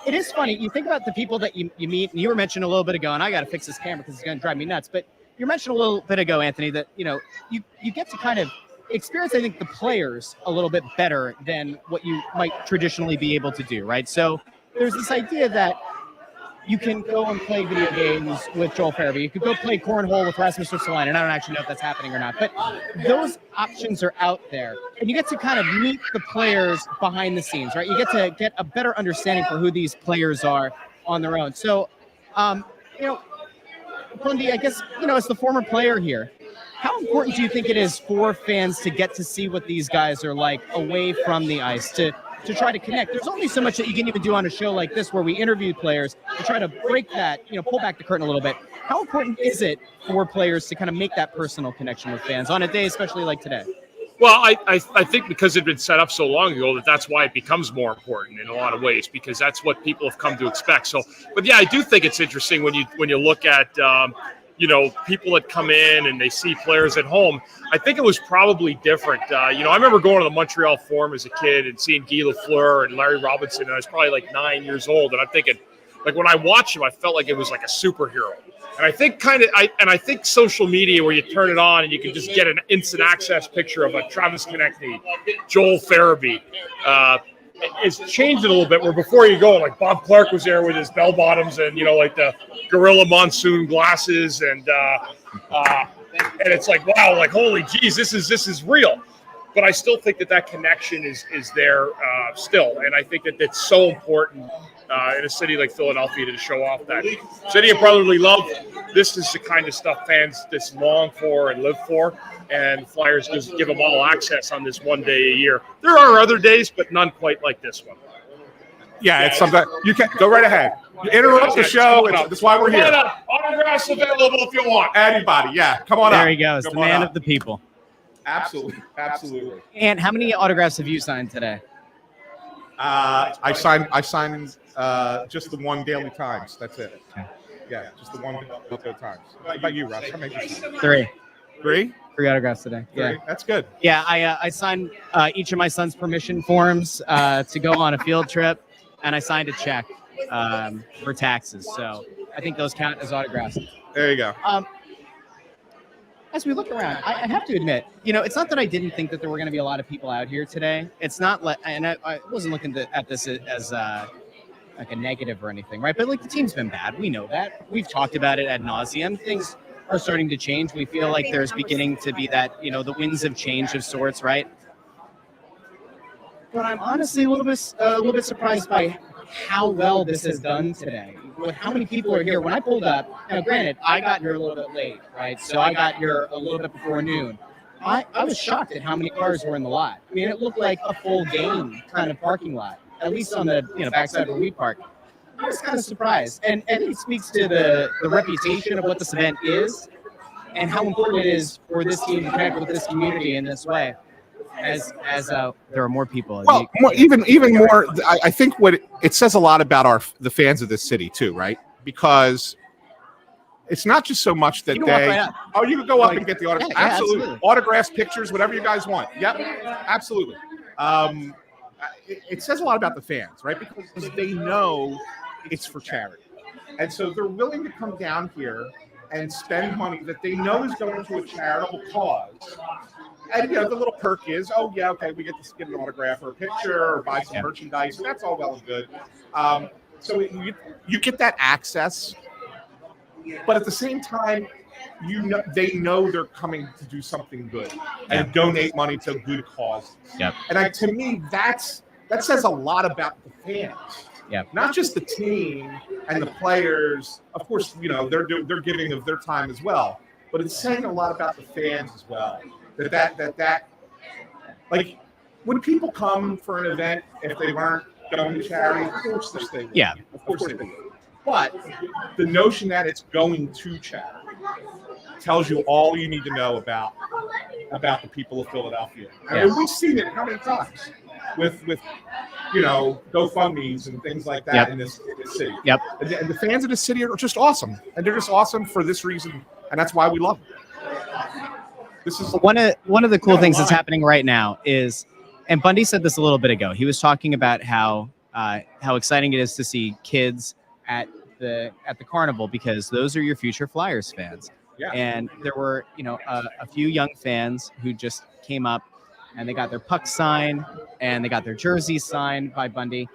it is funny. You think about the people that you meet, and you were mentioning a little bit ago, and I got to fix this camera because it's going to drive me nuts. But you mentioned a little bit ago, Anthony, that you get to kind of experience, I think, the players a little bit better than what you might traditionally be able to do, right? So there's this idea that you can go and play video games with Joel Farabee. You could go play cornhole with Rasmus Ristolainen, and I don't actually know if that's happening or not. But those options are out there, and you get to kind of meet the players behind the scenes, right? You get to get a better understanding for who these players are on their own. So, Bundy, I guess, as the former player here, how important do you think it is for fans to get to see what these guys are like away from the ice, to try to connect? There's only so much that you can even do on a show like this where we interview players to try to break that, pull back the curtain a little bit. How important is it for players to kind of make that personal connection with fans on a day, especially like today? Well, I think because it had been set up so long ago that's why it becomes more important in a lot of ways, because that's what people have come to expect. So, but yeah, I do think it's interesting when you look at people that come in and they see players at home. I think it was probably different. I remember going to the Montreal Forum as a kid and seeing Guy Lafleur and Larry Robinson, and I was probably like 9 years old, and I'm thinking, like, when I watched him, I felt like it was like a superhero. And I think I think social media, where you turn it on and you can just get an instant access picture of a Travis Konechny, Joel Farabee, it's changed it a little bit, where before you go, like Bob Clark was there with his bell bottoms and, like the Gorilla Monsoon glasses, and it's like, wow, like, holy geez, this is real. But I still think that connection is there still. And I think that it's so important in a city like Philadelphia to show off that. City of brotherly love, this is the kind of stuff fans just long for and live for. And Flyers just give them all access on this one day a year. There are other days, but none quite like this one. Yeah, it's something you can go right ahead. You interrupt the show. That's why we're here. Autographs available if you want. Anybody, yeah, come on up. There he goes, the man of the people. Absolutely. And how many autographs have you signed today? I signed just the one Daily Times. That's it. Yeah, just the one Daily Times. What about you, Russ? How many did you sign? Three autographs today. Yeah, that's good. Yeah, I signed each of my son's permission forms to go on a field trip, and I signed a check for taxes. So I think those count as autographs. There you go. As we look around, I have to admit, it's not that I didn't think that there were going to be a lot of people out here today. It's not like, and I wasn't looking at this as like a negative or anything, right? But like, the team's been bad. We know that. We've talked about it ad nauseum. Things are starting to change. We feel like there's beginning to be that, the winds have changed of sorts, right? But I'm honestly a little bit surprised by how well this is done today. With how many people are here. When I pulled up, now granted, I got here a little bit late, right? So I got here a little bit before noon. I was shocked at how many cars were in the lot. I mean, it looked like a full game kind of parking lot, at least on the backside where we park. I was kind of surprised. And it speaks to the reputation of what this event is and how important it is for this team to connect with this community in this way. As there are more people. Well, even more. I think what it says a lot about the fans of this city too, right? Because it's not just so much that you can go up and get the autograph. Yeah, absolutely. Autographs, pictures, whatever you guys want. Yep, absolutely. It says a lot about the fans, right? Because they know it's for charity, and so they're willing to come down here and spend money that they know is going to a charitable cause. And, the little perk is, we get to get an autograph or a picture or buy some merchandise. That's all well and good. So you get that access. But at the same time, they know they're coming to do something good and donate money to good causes. Yep. And to me, that says a lot about the fans. Yeah. Not just the team and the players. Of course, they're giving of their time as well. But it's saying a lot about the fans as well. That like, when people come for an event, if they weren't going to charity, of course they would. Yeah. Of course they would. But the notion that it's going to charity tells you all you need to know about the people of Philadelphia. I mean, we've seen it how many times with GoFundMes and things like that in this city. Yep. And the fans of the city are just awesome, and they're just awesome for this reason, and that's why we love them. This is one of the cool things that's happening right now is, and Bundy said this a little bit ago. He was talking about how exciting it is to see kids at the carnival, because those are your future Flyers fans. Yeah. And there were a few young fans who just came up and they got their puck signed and they got their jerseys signed by Bundy.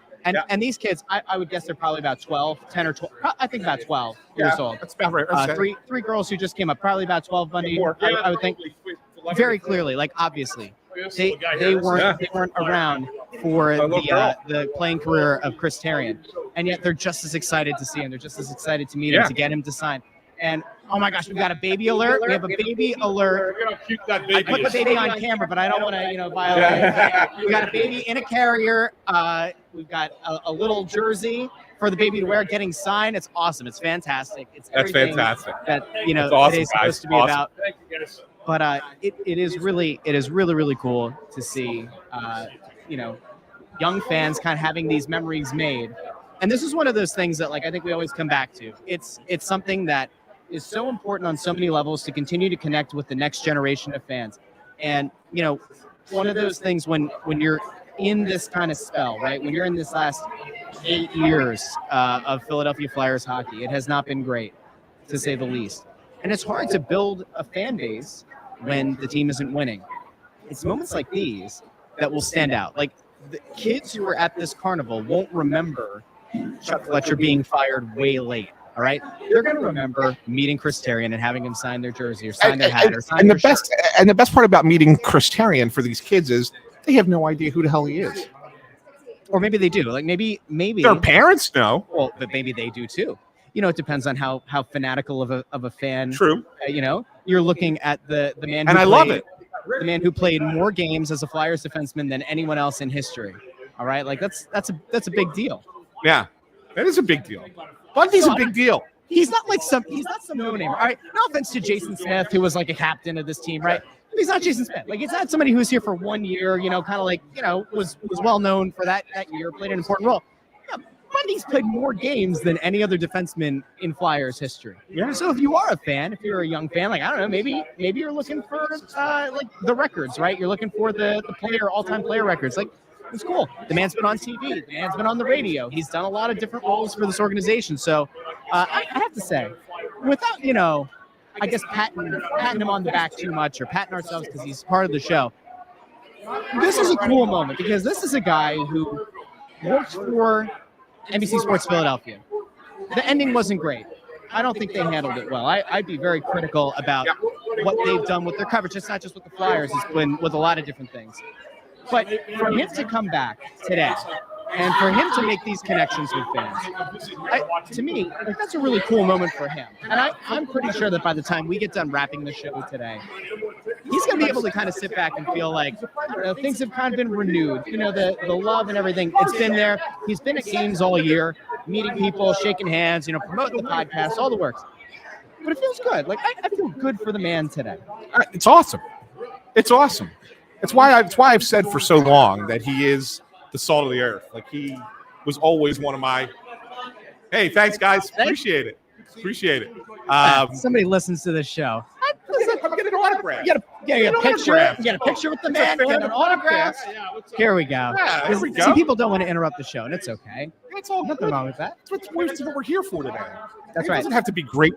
And these kids, I would guess they're probably about 12, 10 or 12. I think about 12 years old. That's about right. Three girls who just came up, probably about 12, Bundy. More. I would think very clearly, like obviously, they weren't around for the playing career of Chris Therien, and yet they're just as excited to see him. They're just as excited to meet him, to get him to sign. And oh my gosh, we've got a baby alert. We have a baby alert. Look at how cute that I baby put the is. baby on camera, but I don't want to, violate. We got a baby in a carrier. We've got a little jersey for the baby to wear, getting signed. It's awesome. It's fantastic. It's That's everything fantastic. that That's awesome, it is guys. supposed to be Awesome. about. Thank you, guys. But it is really cool to see, young fans kind of having these memories made. And this is one of those things that, like, I think we always come back to. It's something that is so important on so many levels to continue to connect with the next generation of fans. And, one of those things when you're in this kind of spell, right? When you're in this last 8 years of Philadelphia Flyers hockey, it has not been great, to say the least. And it's hard to build a fan base when the team isn't winning. It's moments like these that will stand out. Like, the kids who were at this carnival won't remember Chuck Fletcher being fired way late. All right, they're going to remember meeting Chris Therien and having him sign their jersey or sign their hat or sign and their the shirt. best part about meeting Chris Therien for these kids is they have no idea who the hell he is. Or maybe they do. Like maybe Their parents know. Well, but maybe they do too. It depends on how fanatical of a fan. True. You're looking at the man. And I love it. The man who played more games as a Flyers defenseman than anyone else in history. All right, like that's a big deal. Yeah, that is a big deal. Bundy's a big deal. He's not some no name. All right, no offense to Jason Smith, who was like a captain of this team, right? He's not Jason Smith. Like, it's not somebody who's here for 1 year. Kind of like was well known for that year, played an important role. Bundy's played more games than any other defenseman in Flyers history. Yeah. So if you are a fan, if you're a young fan, like, I don't know, maybe you're looking for like the records, right? You're looking for the all-time player records. Like, it's cool. The man's been on TV. The man's been on the radio. He's done a lot of different roles for this organization. So I have to say, without, I guess patting him on the back too much or patting ourselves because he's part of the show, this is a cool moment because this is a guy who worked for NBC Sports Philadelphia. The ending wasn't great. I don't think they handled it well. I'd be very critical about what they've done with their coverage. It's not just with the Flyers. It's been with a lot of different things. But for him to come back today and for him to make these connections with fans, to me, that's a really cool moment for him. And I'm pretty sure that by the time we get done wrapping the show today, he's going to be able to kind of sit back and feel like, I don't know, things have kind of been renewed. The love and everything, it's been there. He's been at games all year, meeting people, shaking hands, promoting the podcast, all the works. But it feels good. Like, I feel good for the man today. It's awesome. It's awesome. It's why I've said for so long that he is the salt of the earth. Like, he was always one of my. Hey, thanks, guys. Appreciate it. Somebody listens to this show. Come get an autograph. You get a picture. You get a picture with the man. Get an autograph. Here we go. Yeah, here we go. See, people don't want to interrupt the show, and it's okay. That's all. Nothing wrong with that. That's what we're here for today. That's It right. doesn't have to be great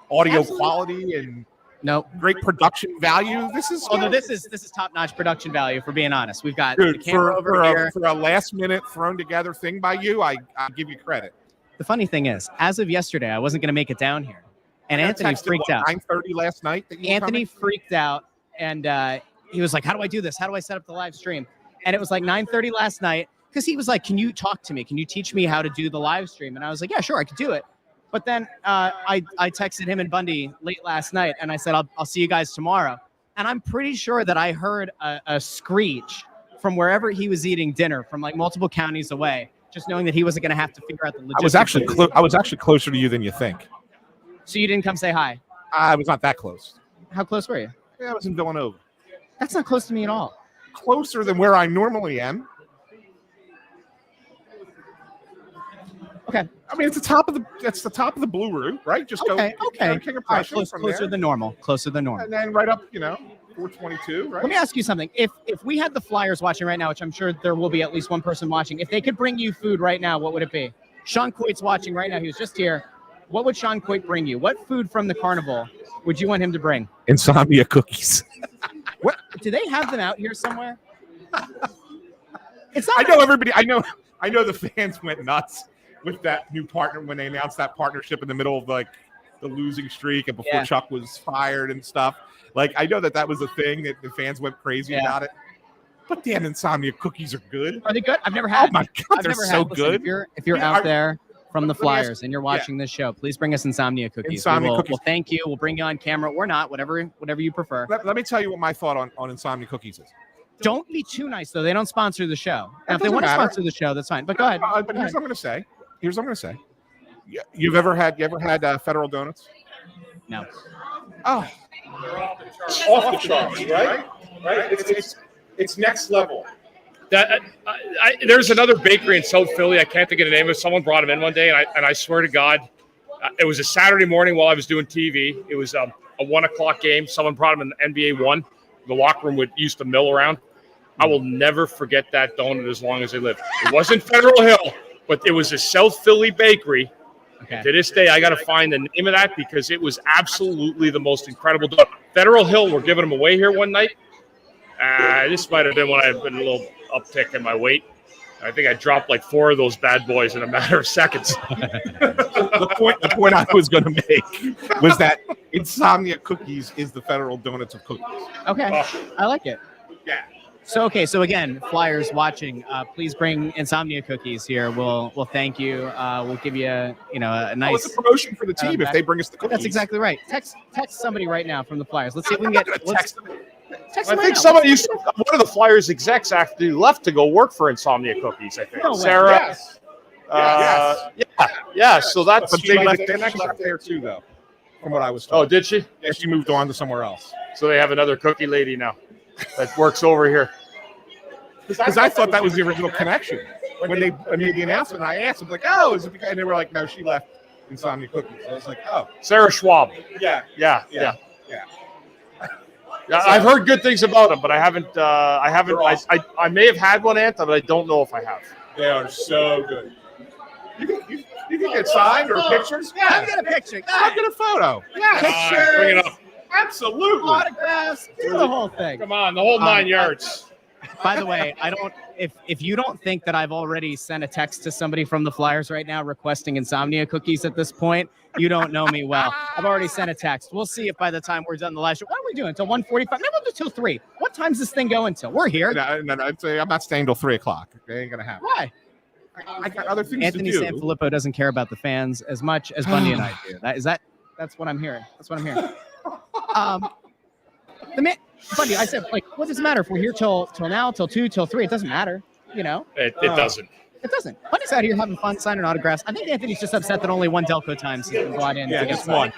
audio Absolutely. quality and No. great production value. This is Although this is top-notch production value, for being honest. We've got dude, the camera over here. for a last-minute thrown together thing by you. I give you credit. The funny thing is, as of yesterday, I wasn't going to make it down here, and Anthony freaked out. 9:30 last night. That you were Anthony coming? freaked out, and he was like, "How do I do this? How do I set up the live stream?" And it was like 9:30 last night because he was like, "Can you talk to me? Can you teach me how to do the live stream?" And I was like, "Yeah, sure, I could do it." But then I texted him and Bundy late last night, and I said, I'll see you guys tomorrow. And I'm pretty sure that I heard a screech from wherever he was eating dinner from like multiple counties away, just knowing that he wasn't going to have to figure out the logistics. I was actually closer to you than you think. So you didn't come say hi? I was not that close. How close were you? Yeah, I was in Villanova. That's not close to me at all. Closer than where I normally am. Okay. I mean, it's the top of the Blue Route, right? Just Okay. go King of All right, Prussia from closer there. than normal. Closer than normal. And then right up, 422, right? Let me ask you something. If we had the Flyers watching right now, which I'm sure there will be at least one person watching, if they could bring you food right now, what would it be? Sean Coyte's watching right now. He was just here. What would Sean Coyte bring you? What food from the carnival would you want him to bring? Insomnia cookies. What do they have them out here somewhere? It's not. I know everybody. I know I know the fans went nuts with that new partner when they announced that partnership in the middle of like the losing streak and before Chuck was fired and stuff. Like, I know that was a thing that the fans went crazy about it. But damn, Insomnia cookies are good. Are they good? I've never had. Oh my God, they're so good. If you're out there from the Flyers and you're watching this show, please bring us Insomnia cookies. Cookies. We'll thank you. We'll bring you on camera or not, whatever you prefer. Let me tell you what my thought on Insomnia cookies is. Don't be too nice, though. They don't sponsor the show. Now, if they want to sponsor the show, that's fine. But go ahead. But here's what I'm going to say. You ever had Federal Donuts? No. Oh. Off the charts, right? It's next level. There's another bakery in South Philly. I can't think of the name of it. Someone brought them in one day, and I swear to God, it was a Saturday morning while I was doing TV. It was a 1:00 game. Someone brought them in NBA 1. The locker room used to mill around. I will never forget that donut as long as I live. It wasn't Federal Hill, but it was a South Philly bakery. Okay. To this day, I got to find the name of that because it was absolutely the most incredible donut. Federal Hill were giving them away here one night. This might have been when I had been a little uptick in my weight. I think I dropped like 4 of those bad boys in a matter of seconds. The point I was going to make was that Insomnia Cookies is the Federal Donuts of cookies. Okay, I like it. Yeah. So again, Flyers watching, please bring Insomnia cookies here. We'll thank you. We'll give you a nice. It's a promotion for the team if they bring us the cookies. That's exactly right. Text somebody right now from the Flyers. Let's see if we can get. Text them. I think somebody one of the Flyers execs actually left to go work for Insomnia Cookies. I think Sarah. Yes. So that's a big left there too, though. From what I was told. Oh, did she? Yeah, she moved on to somewhere else. So they have another cookie lady now that works over here. Because I thought that was the original connection when they made the announcement. I asked them like, "Oh, is it because?" And they were like, "No, she left Insomnia Cookies." I was like, "Oh, Sarah Schwab." Yeah. I've heard good things about them, but I haven't. I may have had one, Anta, but I don't know if I have. They are so good. You can get signed or pictures. Yeah, I'll get a picture. I'll get a photo. Yeah, pictures. Bring it up. Absolutely. Autographs. Do the whole thing. Come on, the whole 9 yards. By the way, I don't. If you don't think that I've already sent a text to somebody from the Flyers right now requesting Insomnia cookies at this point, you don't know me well. I've already sent a text. We'll see if by the time we're done the live show. What are we doing? Until 1:45? Maybe we'll do till 3. What time's this thing going till? We're here. No, I'd say I'm not staying till 3 o'clock. It ain't gonna happen. Why? I got other things Anthony to do. Sanfilippo doesn't care about the fans as much as Bundy and I do. That's what I'm hearing. The man, Bundy, I said, like, what does it matter if we're here till now, till 2, till 3? It doesn't matter, you know. It doesn't. It doesn't. Bundy's out here having fun, signing autographs. I think Anthony's just upset that only one Delco Times has been brought in. Yeah, just one.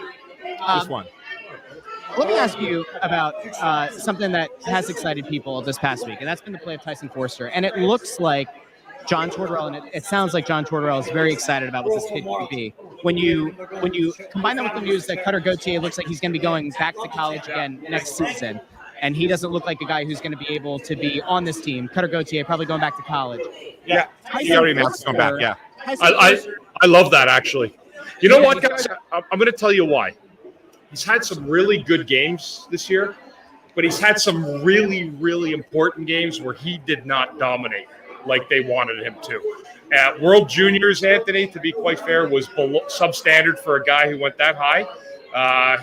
Just one. Let me ask you about something that has excited people this past week, and that's been the play of Tyson Foerster. And it looks like John Tortorella, and it sounds like John Tortorella is very excited about what this kid could be. When you combine that with the news that Cutter Gauthier looks like he's going to be going back to college again next season, and he doesn't look like a guy who's going to be able to be on this team. Cutter Gauthier probably going back to college. Yeah, he already announced going back. Yeah, I love that actually. You know what, guys? I'm going to tell you why. He's had some really good games this year, but he's had some really, really important games where he did not dominate like they wanted him to. At World Juniors, Anthony, to be quite fair, was below substandard for a guy who went that high.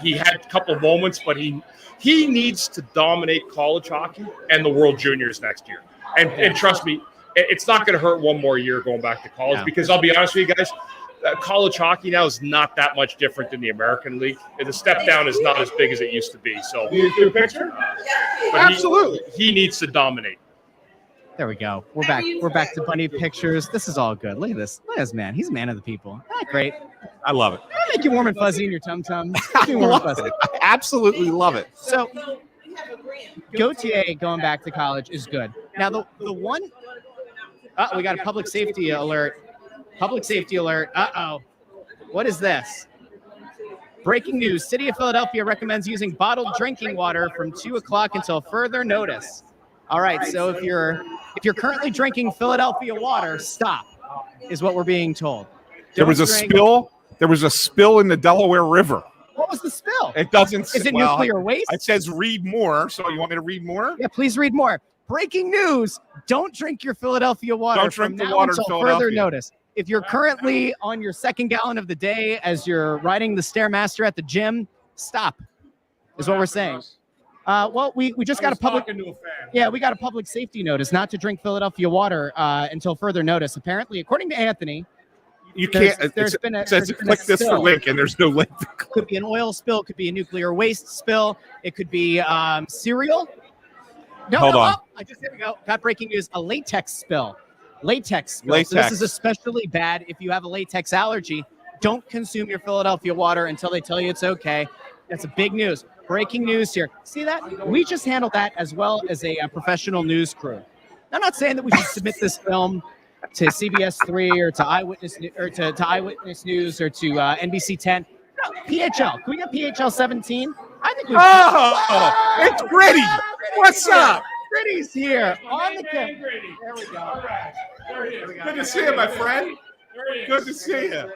He had a couple of moments, but he needs to dominate college hockey and the World Juniors next year. And trust me, it's not going to hurt one more year going back to college because I'll be honest with you guys, college hockey now is not that much different than the American League. The step down is not as big as it used to be. So, you picture? Absolutely, he needs to dominate. There we go. We're back. We're back to Bundy pictures. This is all good. Look at this. Look at this man. He's a man of the people. Great. I love it. I make you warm and fuzzy in your tum-tum. Make you warm and fuzzy. I absolutely love it. So, Gauthier going back to college is good. Now, the one we got a public safety alert. Public safety alert. Uh-oh. What is this? Breaking news. City of Philadelphia recommends using bottled drinking water from 2 o'clock until further notice. All right, so if you're currently drinking Philadelphia water, stop, is what we're being told. There was a spill. There was a spill in the Delaware River. What was the spill? It doesn't. Is it nuclear waste? It says read more. So you want me to read more? Yeah, please read more. breaking news, don't drink your Philadelphia water Don't drink from the now water in until further Philadelphia. notice. If you're currently on your second gallon of the day as you're riding the Stairmaster at the gym, stop, is what we're saying. Well, we just got a public. Yeah, we got a public safety notice not to drink Philadelphia water until further notice. Apparently, according to Anthony, You can't. There's been a spill. Click this for link, and there's no link. Could be an oil spill, could be a nuclear waste spill, it could be cereal. Hold on. Here we go. Got breaking news: a latex spill. Latex spill. So Latex. this is especially bad if you have a latex allergy. Don't consume your Philadelphia water until they tell you it's okay. That's a big news. Breaking news here. See that? We just handled that as well as a professional news crew. I'm not saying that we should submit this film to CBS 3 or to Eyewitness or to Eyewitness News or to NBC 10. No, PHL. Can we get PHL 17? I think we. Oh, it's Gritty. What's up? Gritty's here on the camera. There we go. Good to see you, my friend. Good to see you.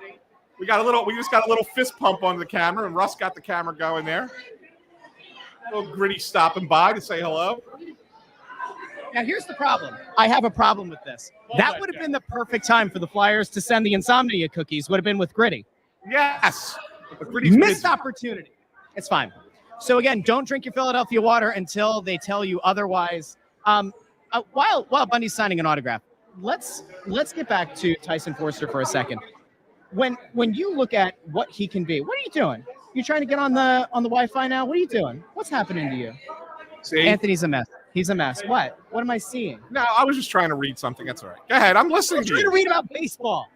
We just got a little fist pump on the camera, and Russ got the camera going there. Little Gritty stopping by to say hello. Now, here's the problem. I have a problem with this. That would have been the perfect time for the Flyers to send the insomnia cookies, would have been with Gritty. Yes. Missed opportunity. It's fine. So, again, don't drink your Philadelphia water until they tell you otherwise. While Bundy's signing an autograph, let's get back to Tyson Foerster for a second. When you look at what he can be, what are you doing? You trying to get on the Wi-Fi now? What are you doing? What's happening to you? See? Anthony's a mess. He's a mess. What am I seeing? No, I was just trying to read something. That's all right. Go ahead. I'm listening to trying you. to read about baseball.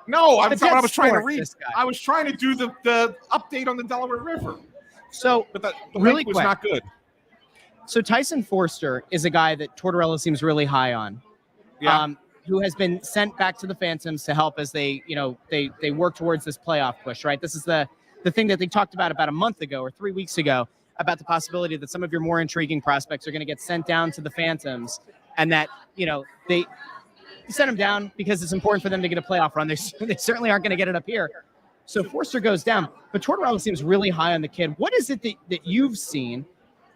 No, that's not what I was trying to sport, read. this guy. I was trying to do the update on the Delaware River. So, But the really link was quick. not good. So Tyson Foerster is a guy that Tortorella seems really high on. Yeah. Who has been sent back to the Phantoms to help as they work towards this playoff push, right? This is the thing that they talked about a month ago or 3 weeks ago about the possibility that some of your more intriguing prospects are going to get sent down to the Phantoms, and that, they sent them down because it's important for them to get a playoff run. They certainly aren't going to get it up here. So Foerster goes down, but Tortorella seems really high on the kid. What is it that you've seen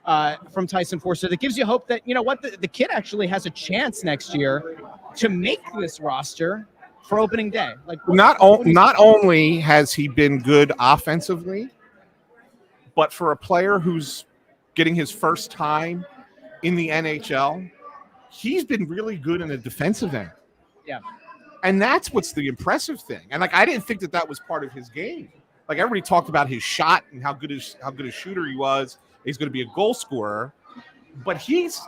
from Tyson Foerster that gives you hope that, the kid actually has a chance next year to make this roster for opening day? Like, Not only has he been good offensively, but for a player who's getting his first time in the NHL, he's been really good in the defensive end. Yeah. And that's what's the impressive thing. And I didn't think that was part of his game. Like, everybody talked about his shot and how good a shooter he was. He's going to be a goal scorer, but he's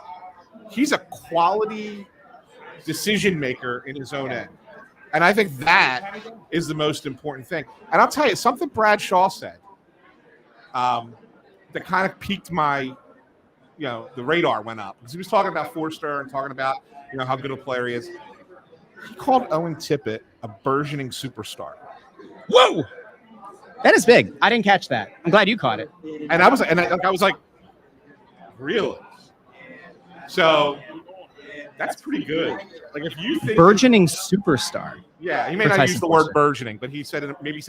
a quality decision maker in his own end. And I think that is the most important thing. And I'll tell you something Brad Shaw said that kind of piqued my, the radar went up, because he was talking about Foerster and talking about, how good a player he is. He called Owen Tippett a burgeoning superstar. Whoa! That is big. I didn't catch that. I'm glad you caught it. And I was like, really? So that's pretty good. Like, if you think Burgeoning superstar. yeah, he may For not Tyson use the word Foerster. burgeoning, but he said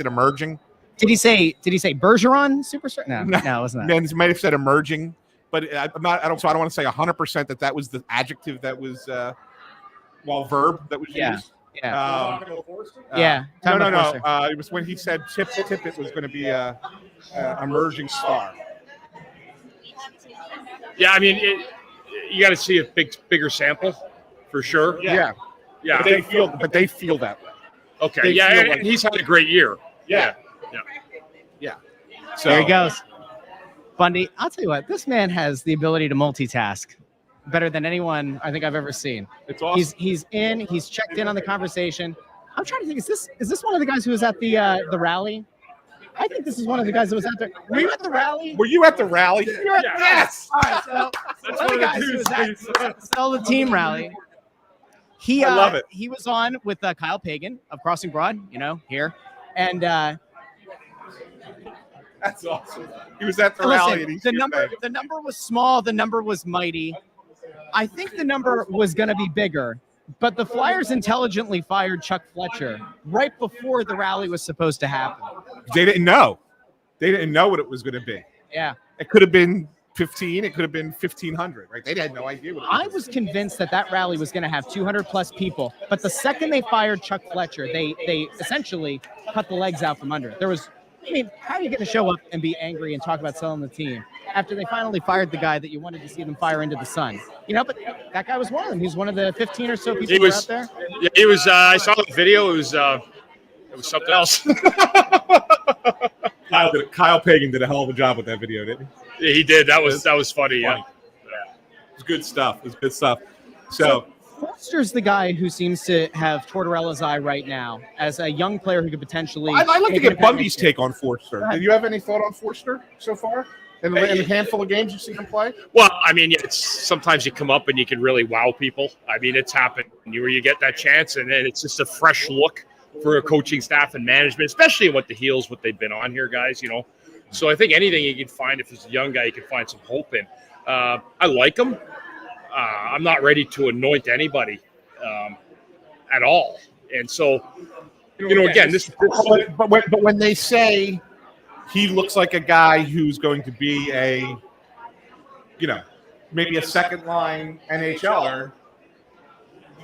emerging. Did he say Bergeron superstar? No, it wasn't that. Man, he might have said emerging, but I don't want to say 100% that was the adjective that was verb that was used. Yeah. No. Talking about Foerster. It was when he said Tippett was going to be a emerging star. Yeah, I mean, you got to see a bigger sample for sure. Yeah. Yeah. But they feel that way. Okay. they Yeah, feel and like- he's had a great year. Yeah. Yeah. So There he goes. Bundy, I'll tell you what, this man has the ability to multitask better than anyone I think I've ever seen. It's awesome. He's checked in on the conversation. I'm trying to think, is this one of the guys who was at the rally? I think this is one of the guys that was at the. Were you at the rally? Were you at the rally? You were at the Yes. All right, so That's one of the one guys of who the was dudes. at the team rally. I love it. He was on with Kyle Pagan of Crossing Broad, here, and That's awesome. He was at the listen, rally. And the number was small. The number was mighty. I think the number was going to be bigger, but the Flyers intelligently fired Chuck Fletcher right before the rally was supposed to happen. They didn't know. They didn't know what it was going to be. Yeah. It could have been 15. It could have been 1,500, right? They had no idea what it I was convinced that rally was going to have 200 plus people, but the second they fired Chuck Fletcher, they essentially cut the legs out from under. How are you going to show up and be angry and talk about selling the team after they finally fired the guy that you wanted to see them fire into the sun? But that guy was one of them. He's one of the 15 or so people who were out there. Yeah, he was. I saw the video. It was something else. Kyle Pagan did a hell of a job with that video, didn't he? Yeah, he did. That was funny. Yeah. It was good stuff. So Foerster's the guy who seems to have Tortorella's eye right now as a young player who could potentially. I'd like to make get an Bundy's impact. take on Foerster. Do you have any thought on Foerster so far? In the handful of games you've seen him play? Well, it's sometimes you come up and you can really wow people. It's happened where you get that chance, and then it's just a fresh look for a coaching staff and management, especially what they've been on here, guys. So I think anything you can find, if he's a young guy, you can find some hope in. I like him. I'm not ready to anoint anybody at all, and so again, this. But when they say he looks like a guy who's going to be maybe a second line NHLer.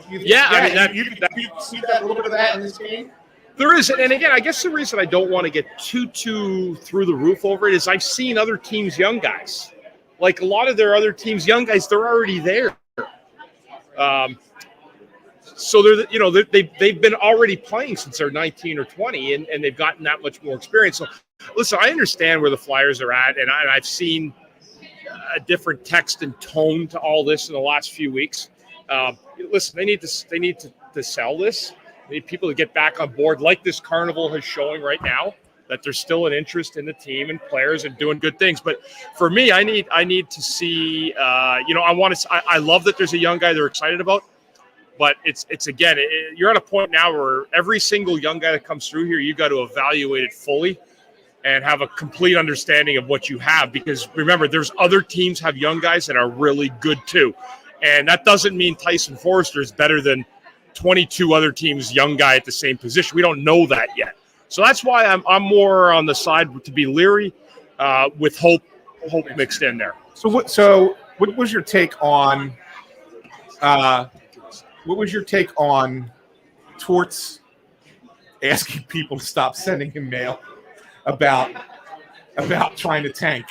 You see that a little bit of that in this game. There is, and again, I guess the reason I don't want to get too through the roof over it is I've seen other teams' young guys. Like a lot of their other teams' young guys, they're already there. So they've been already playing since they're 19 or 20, and they've gotten that much more experience. So, listen, I understand where the Flyers are at, and I've seen a different text and tone to all this in the last few weeks. Listen, they need to sell this. They need people to get back on board, like this carnival is showing right now, that there's still an interest in the team and players and doing good things. But for me, I need to see. I love that there's a young guy they're excited about. But it's again, you're at a point now where every single young guy that comes through here, you got to evaluate it fully and have a complete understanding of what you have. Because remember, there's other teams have young guys that are really good too. And that doesn't mean Tyson Foerster is better than 22 other teams' young guy at the same position. We don't know that yet. So that's why I'm more on the side to be leery with hope mixed in there. So what was your take on Torts asking people to stop sending him mail about trying to tank?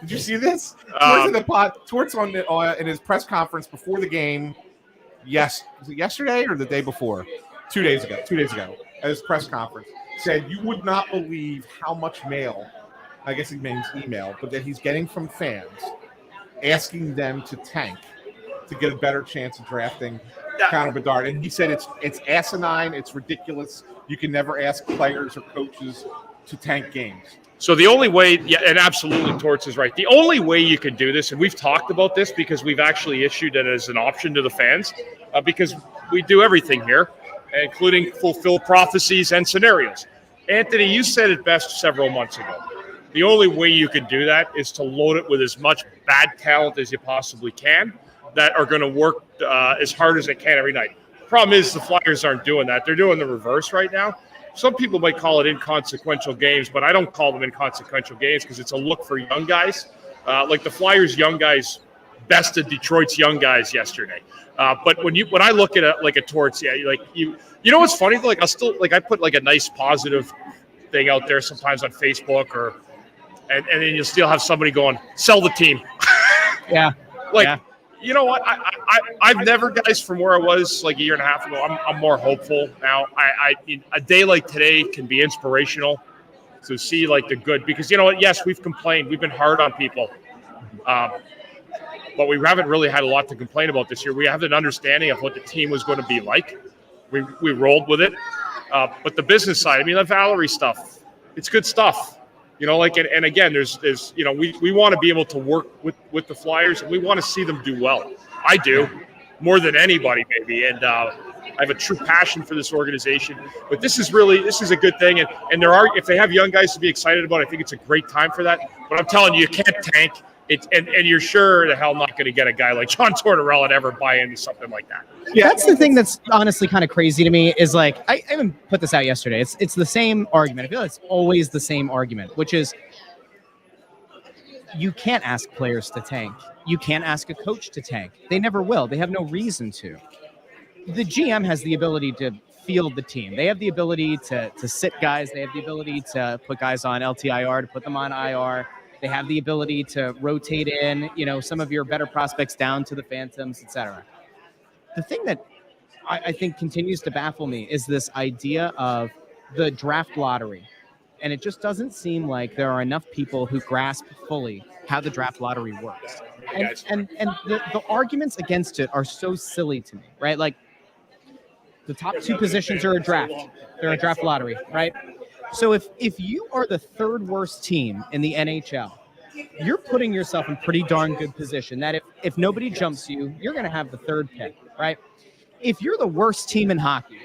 Did you see this? Torts in his press conference before the game. Yes, was it yesterday or the day before? 2 days ago. 2 days ago, at his press conference, said you would not believe how much mail. I guess he means email, but that he's getting from fans asking them to tank to get a better chance of drafting Connor Bedard. And he said it's asinine, it's ridiculous. You can never ask players or coaches to tank games. So the only way, and absolutely Torts is right. The only way you can do this, and we've talked about this because we've actually issued it as an option to the fans, because we do everything here, including fulfill prophecies and scenarios. Anthony, you said it best several months ago. The only way you can do that is to load it with as much bad talent as you possibly can that are going to work as hard as they can every night. The problem is the Flyers aren't doing that. They're doing the reverse right now. Some people might call it inconsequential games, but I don't call them inconsequential games because it's a look for young guys. Like the Flyers' young guys bested Detroit's young guys yesterday. But when I look at a Torts, you know what's funny? I put a nice positive thing out there sometimes on Facebook and then you'll still have somebody going, sell the team. Yeah. You know what? I've never, guys, from where I was like a year and a half ago, I'm more hopeful now. A day like today can be inspirational to see the good, because you know what? Yes, we've complained. We've been hard on people. But we haven't really had a lot to complain about this year. We have an understanding of what the team was going to be like. We rolled with it. But the business side, the Valerie stuff, it's good stuff. And again, there's we want to be able to work with the Flyers, and we want to see them do well. I do, more than anybody, maybe. And I have a true passion for this organization. But this is a good thing. And if they have young guys to be excited about, I think it's a great time for that. But I'm telling you can't tank. And you're sure the hell not going to get a guy like John Tortorella to ever buy into something like that. Yeah, that's the thing that's honestly kind of crazy to me is I even put this out yesterday. It's the same argument. I feel like it's always the same argument, which is you can't ask players to tank. You can't ask a coach to tank. They never will. They have no reason to. The GM has the ability to field the team. They have the ability to sit guys. They have the ability to put guys on LTIR, to put them on IR. They have the ability to rotate in, some of your better prospects down to the Phantoms, etc. The thing that I think continues to baffle me is this idea of the draft lottery. And it just doesn't seem like there are enough people who grasp fully how the draft lottery works. And the arguments against it are so silly to me, right? Like, the top two positions are a draft. They're a draft lottery, right? So if you are the third worst team in the NHL, you're putting yourself in pretty darn good position that if nobody jumps you, you're going to have the third pick, right? If you're the worst team in hockey,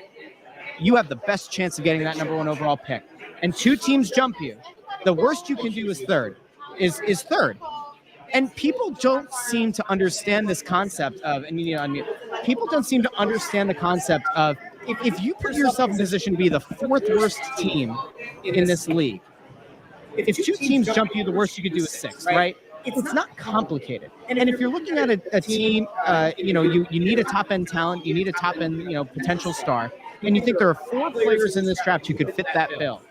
you have the best chance of getting that number 1 overall pick. And 2 teams jump you. The worst you can do is third. And people don't seem to understand this concept of, people don't seem to understand the concept of if you put yourself in position to be the 4th worst team in this league, if 2 teams jump you, the worst you could do is 6, right? It's not complicated. And if you're looking at a team, you need a top-end talent, you need a top-end, potential star, and you think there are 4 players in this draft who could fit that bill,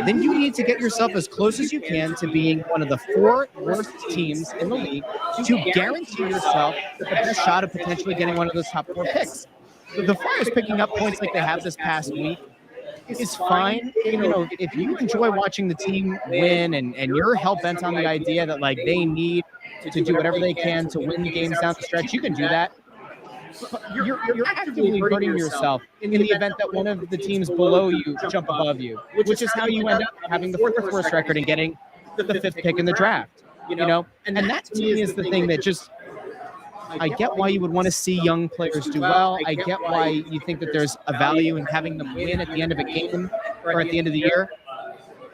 then you need to get yourself as close as you can to being one of the 4 worst teams in the league to guarantee yourself the best shot of potentially getting one of those top 4 picks. The Flyers picking up points like they have this past week is fine. If you enjoy watching the team win and you're hell-bent on the idea that, like, they need to do whatever they can to win the games down the stretch, you can do that. You're actively hurting yourself in the event that one of the teams below you jump above you, which is how you end up having the 4th worst record and getting the 5th pick in the draft. And that to me is the thing that just, I get why you would want to see young players do well. I get why you think that there's a value in having them win at the end of a game or at the end of the year.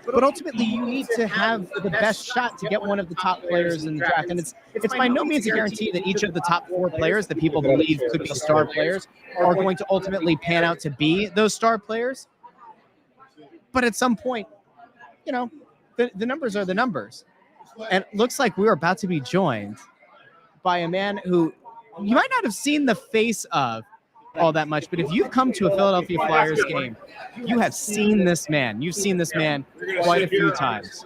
But ultimately, you need to have the best shot to get one of the top players in the draft. And it's by no means a guarantee that each of the top 4 players that people believe could be star players are going to ultimately pan out to be those star players. But at some point, the numbers are the numbers. And it looks like we're about to be joined by a man who you might not have seen the face of all that much, but if you've come to a Philadelphia Flyers game, you have seen this man. You've seen this man quite a few times.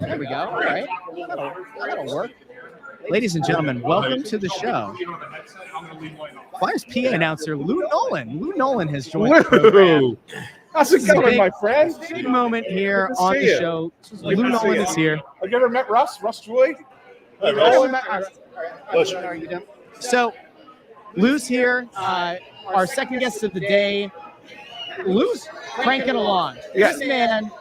There we go. All right. That'll work. Ladies and gentlemen, welcome to the show. Flyers PA announcer Lou Nolan. Lou Nolan has joined the program. How's it going, my friend? Big moment here on the show. Lou Nolan is here. Have you ever met Russ? Russ Joy? So, Lou's here, our second guest of the day. Lou's cranking along. Yeah.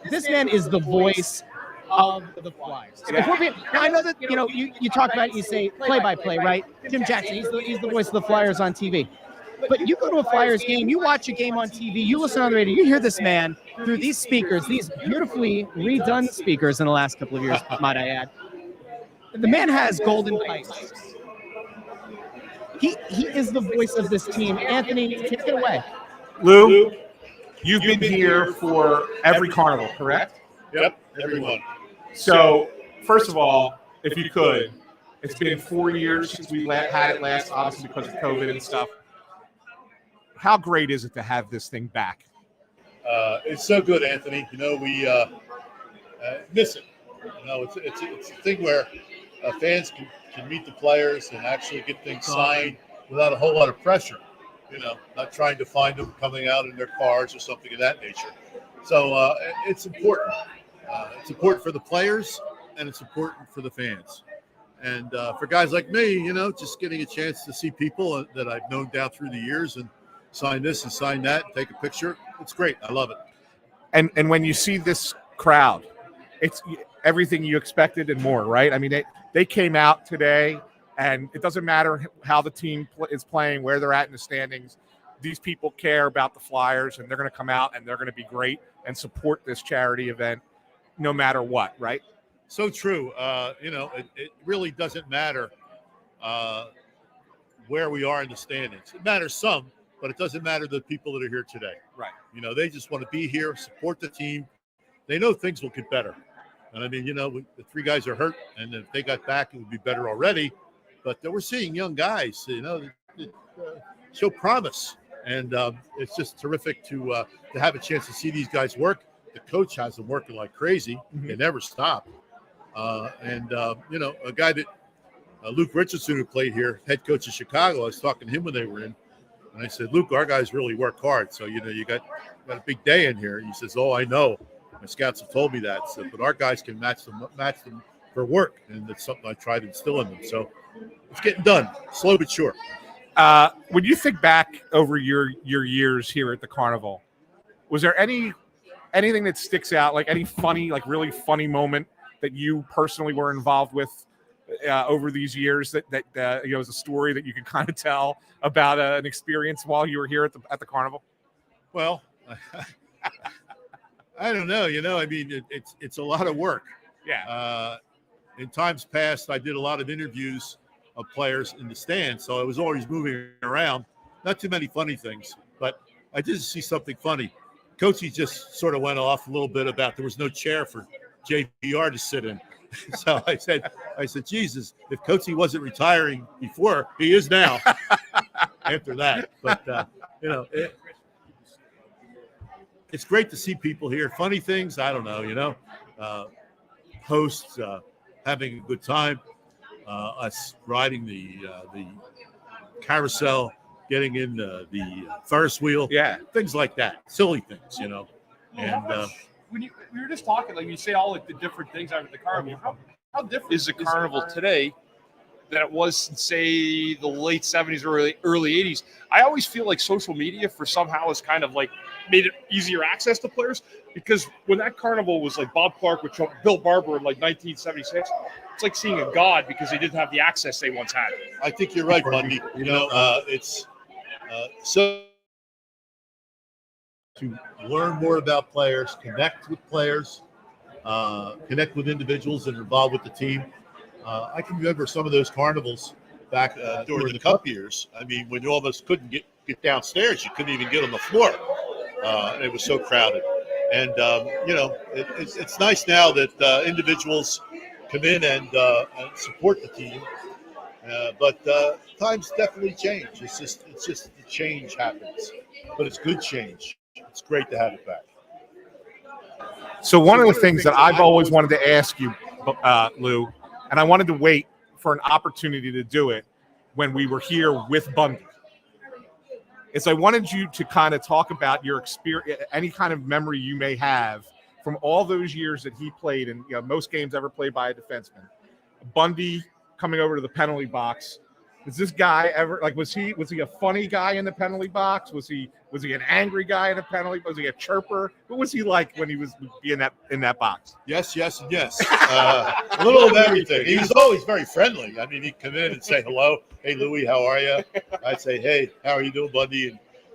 This man is the voice of the Flyers. Now, I know that you talk about it, you say play-by-play, right? Jim Jackson, he's the voice of the Flyers on TV. But you go to a Flyers game, you watch a game on TV, you listen on the radio, you hear this man through these speakers, these beautifully redone speakers in the last couple of years, might I add. The man has golden pipes. He is the voice of this team. Anthony, take it away. Lou, you've been here for every carnival, correct? Yep, everyone. So, first of all, if you could, it's been 4 years since we had it last, obviously because of COVID and stuff. How great is it to have this thing back? It's so good, Anthony. We miss it. It's a thing where fans can meet the players and actually get things signed without a whole lot of pressure. Not trying to find them coming out in their cars or something of that nature. So it's important. It's important for the players and it's important for the fans. And for guys like me, just getting a chance to see people that I've known down through the years and sign this and sign that, and take a picture. It's great. I love it. And when you see this crowd, it's everything you expected and more, right? I mean, they came out today, and it doesn't matter how the team is playing, where they're at in the standings. These people care about the Flyers, and they're going to come out, and they're going to be great and support this charity event no matter what, right? So true. It really doesn't matter where we are in the standings. It matters some, but it doesn't matter the people that are here today. Right. They just want to be here, support the team. They know things will get better. And I mean, the 3 guys are hurt, and if they got back, it would be better already. But we're seeing young guys, that show promise, and it's just terrific to have a chance to see these guys work. The coach has them working like crazy; they never stop. A guy that Luke Richardson, who played here, head coach of Chicago, I was talking to him when they were in, and I said, "Luke, our guys really work hard. So you got a big day in here." He says, "Oh, I know. My scouts have told me that. So, but our guys can match them for work, and it's something I try to instill in them. So it's getting done, slow but sure." When you think back over your years here at the Carnival, was there anything that sticks out, like any funny, like really funny moment that you personally were involved with over these years that is a story that you could kind of tell about an experience while you were here at the Carnival? Well, I don't know. I mean, it's a lot of work. Yeah. In times past, I did a lot of interviews of players in the stands, so I was always moving around. Not too many funny things, but I did see something funny. Coachy just sort of went off a little bit about there was no chair for JVR to sit in. So I said, Jesus, if Coachy wasn't retiring before, he is now. After that, but it's great to see people here. Funny things, I don't know. Hosts having a good time. Us riding the carousel, getting in the Ferris wheel, things like that, silly things, And When we were just talking, like you say all like the different things out of the carnival. How different is the carnival today than it was in, say, the late 70s or early 80s? I always feel like social media for somehow has kind of like made it easier access to players, because when that carnival was like Bob Clark with Bill Barber in like 1976, it's like seeing a god because they didn't have the access they once had. I think you're right, Bundy. It's so to learn more about players, connect with players, connect with individuals that are involved with the team. I can remember some of those carnivals back during the Cup years. I mean, when you almost couldn't get downstairs, you couldn't even get on the floor. It was so crowded. And, it's nice now that individuals come in and support the team. But times definitely change. It's just the change happens. But it's good change. It's great to have it back. So one of the things that I've always wanted to ask you, Lou, and I wanted to wait for an opportunity to do it when we were here with Bundy, is I wanted you to kind of talk about your experience, any kind of memory you may have from all those years that he played in most games ever played by a defenseman. Bundy coming over to the penalty box. Is this guy ever was he a funny guy in the penalty box? Was he an angry guy in the penalty? Was he a chirper? What was he like when he was in that box? Yes, and yes. A little of everything. He was always very friendly. I mean, he'd come in and say hello. Hey, Louie, how are you? I'd say, hey, how are you doing, Bundy?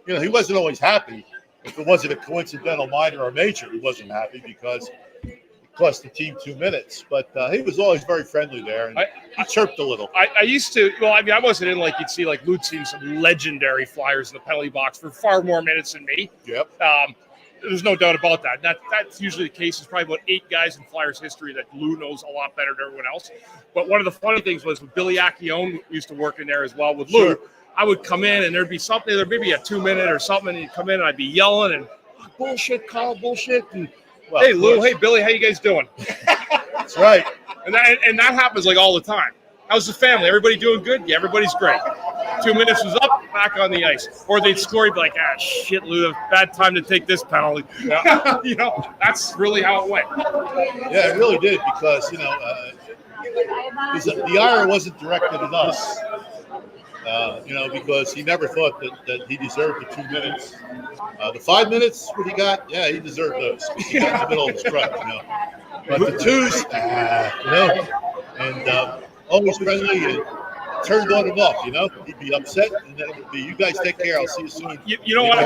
And he wasn't always happy. If it wasn't a coincidental minor or major, he wasn't happy because cost the team 2 minutes, but he was always very friendly there, and he chirped a little. I used to, I wasn't in like you'd see like Lou'd seen some legendary Flyers in the penalty box for far more minutes than me. Yep. There's no doubt about that. That's usually the case. There's probably about 8 guys in Flyers history that Lou knows a lot better than everyone else. But one of the funny things was with Billy Accione used to work in there as well with Lou. Sure. I would come in and there'd be something, there maybe a 2-minute or something, and he'd come in and I'd be yelling and bullshit, call bullshit, and Well, hey Lou, hey Billy, how you guys doing? That's right. And that happens like all the time. How's the family? Everybody doing good? Yeah, everybody's great. 2 minutes was up, back on the ice. Or they'd score, he'd be like, shit, Lou, bad time to take this penalty. Yeah. That's really how it went. Yeah, it really did, because the ire wasn't directed at us. Because he never thought that he deserved the 2 minutes. The 5 minutes, what he got, yeah, he deserved those. He got in the middle of the stretch, But the 2s, and always friendly and turned on and off, He'd be upset, and then it would be, you guys take care, I'll see you soon. You know what?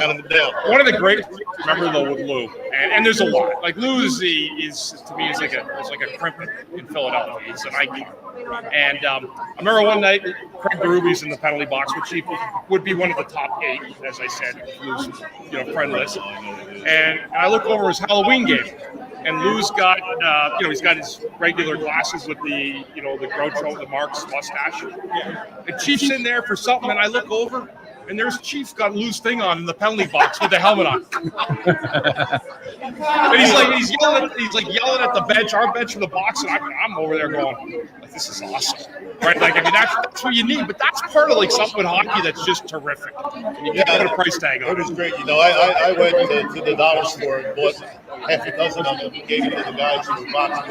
One of the great remember though with Lou, and there's a lot. Like Lou is to me is like a crimp in Philadelphia. He's an icon. And I remember one night, Craig Berube's in the penalty box, which he would be one of the top 8, as I said, Lou's friend list. And I look over his Halloween game, and Lou's got he's got his regular glasses with the the Groucho, the Marx mustache. And Chief's in there for something, and I look over, and there's Chief got Lou's thing on in the penalty box with the helmet on. And he's yelling at the bench, our bench in the box, and I'm over there going, this is awesome, right? Like, I mean, that's what you need, but that's part of like something with hockey that's just terrific. And you can't put a price tag on it. It was great. I went to the dollar store and bought half a dozen of them, gave it to the guys in the box,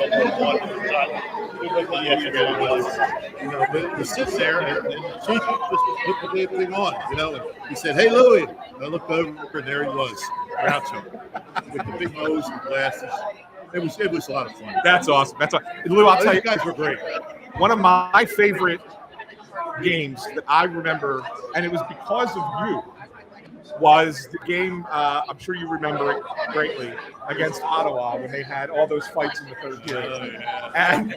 and he sits there and the Chief just put the damn thing on, and he said, "Hey, Louie." And I looked over and there he was, Groucho, with the big nose and glasses. It was a lot of fun. That's awesome. Lou, I'll tell you, guys were great. one of my favorite games that I remember, and it was because of you, was the game, I'm sure you remember it greatly, against Ottawa when they had all those fights in the third period. And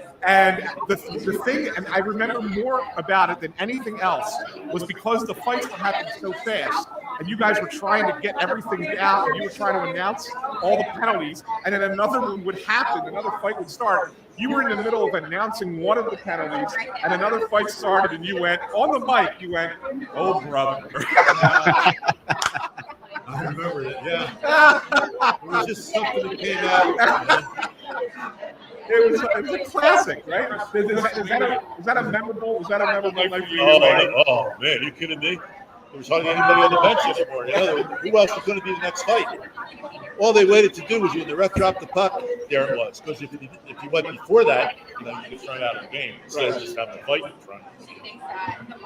the thing, and I remember more about it than anything else, was because the fights were happening so fast, and you guys were trying to get everything out, and you were trying to announce all the penalties, and then another one would happen, another fight would start. You were in the middle of announcing one of the penalties, and another fight started, and you went, on the mic, "Oh, brother." I remember it, yeah. It was just something that came out. It was a classic, right? Was that a memorable night for you? Oh, man, are you kidding me? There was hardly anybody on the bench anymore. Who else was going to be the next fight? All they waited to do was when the ref dropped the puck, there it was. Because if you went before that, you get thrown out of the game instead of just having a fight in front.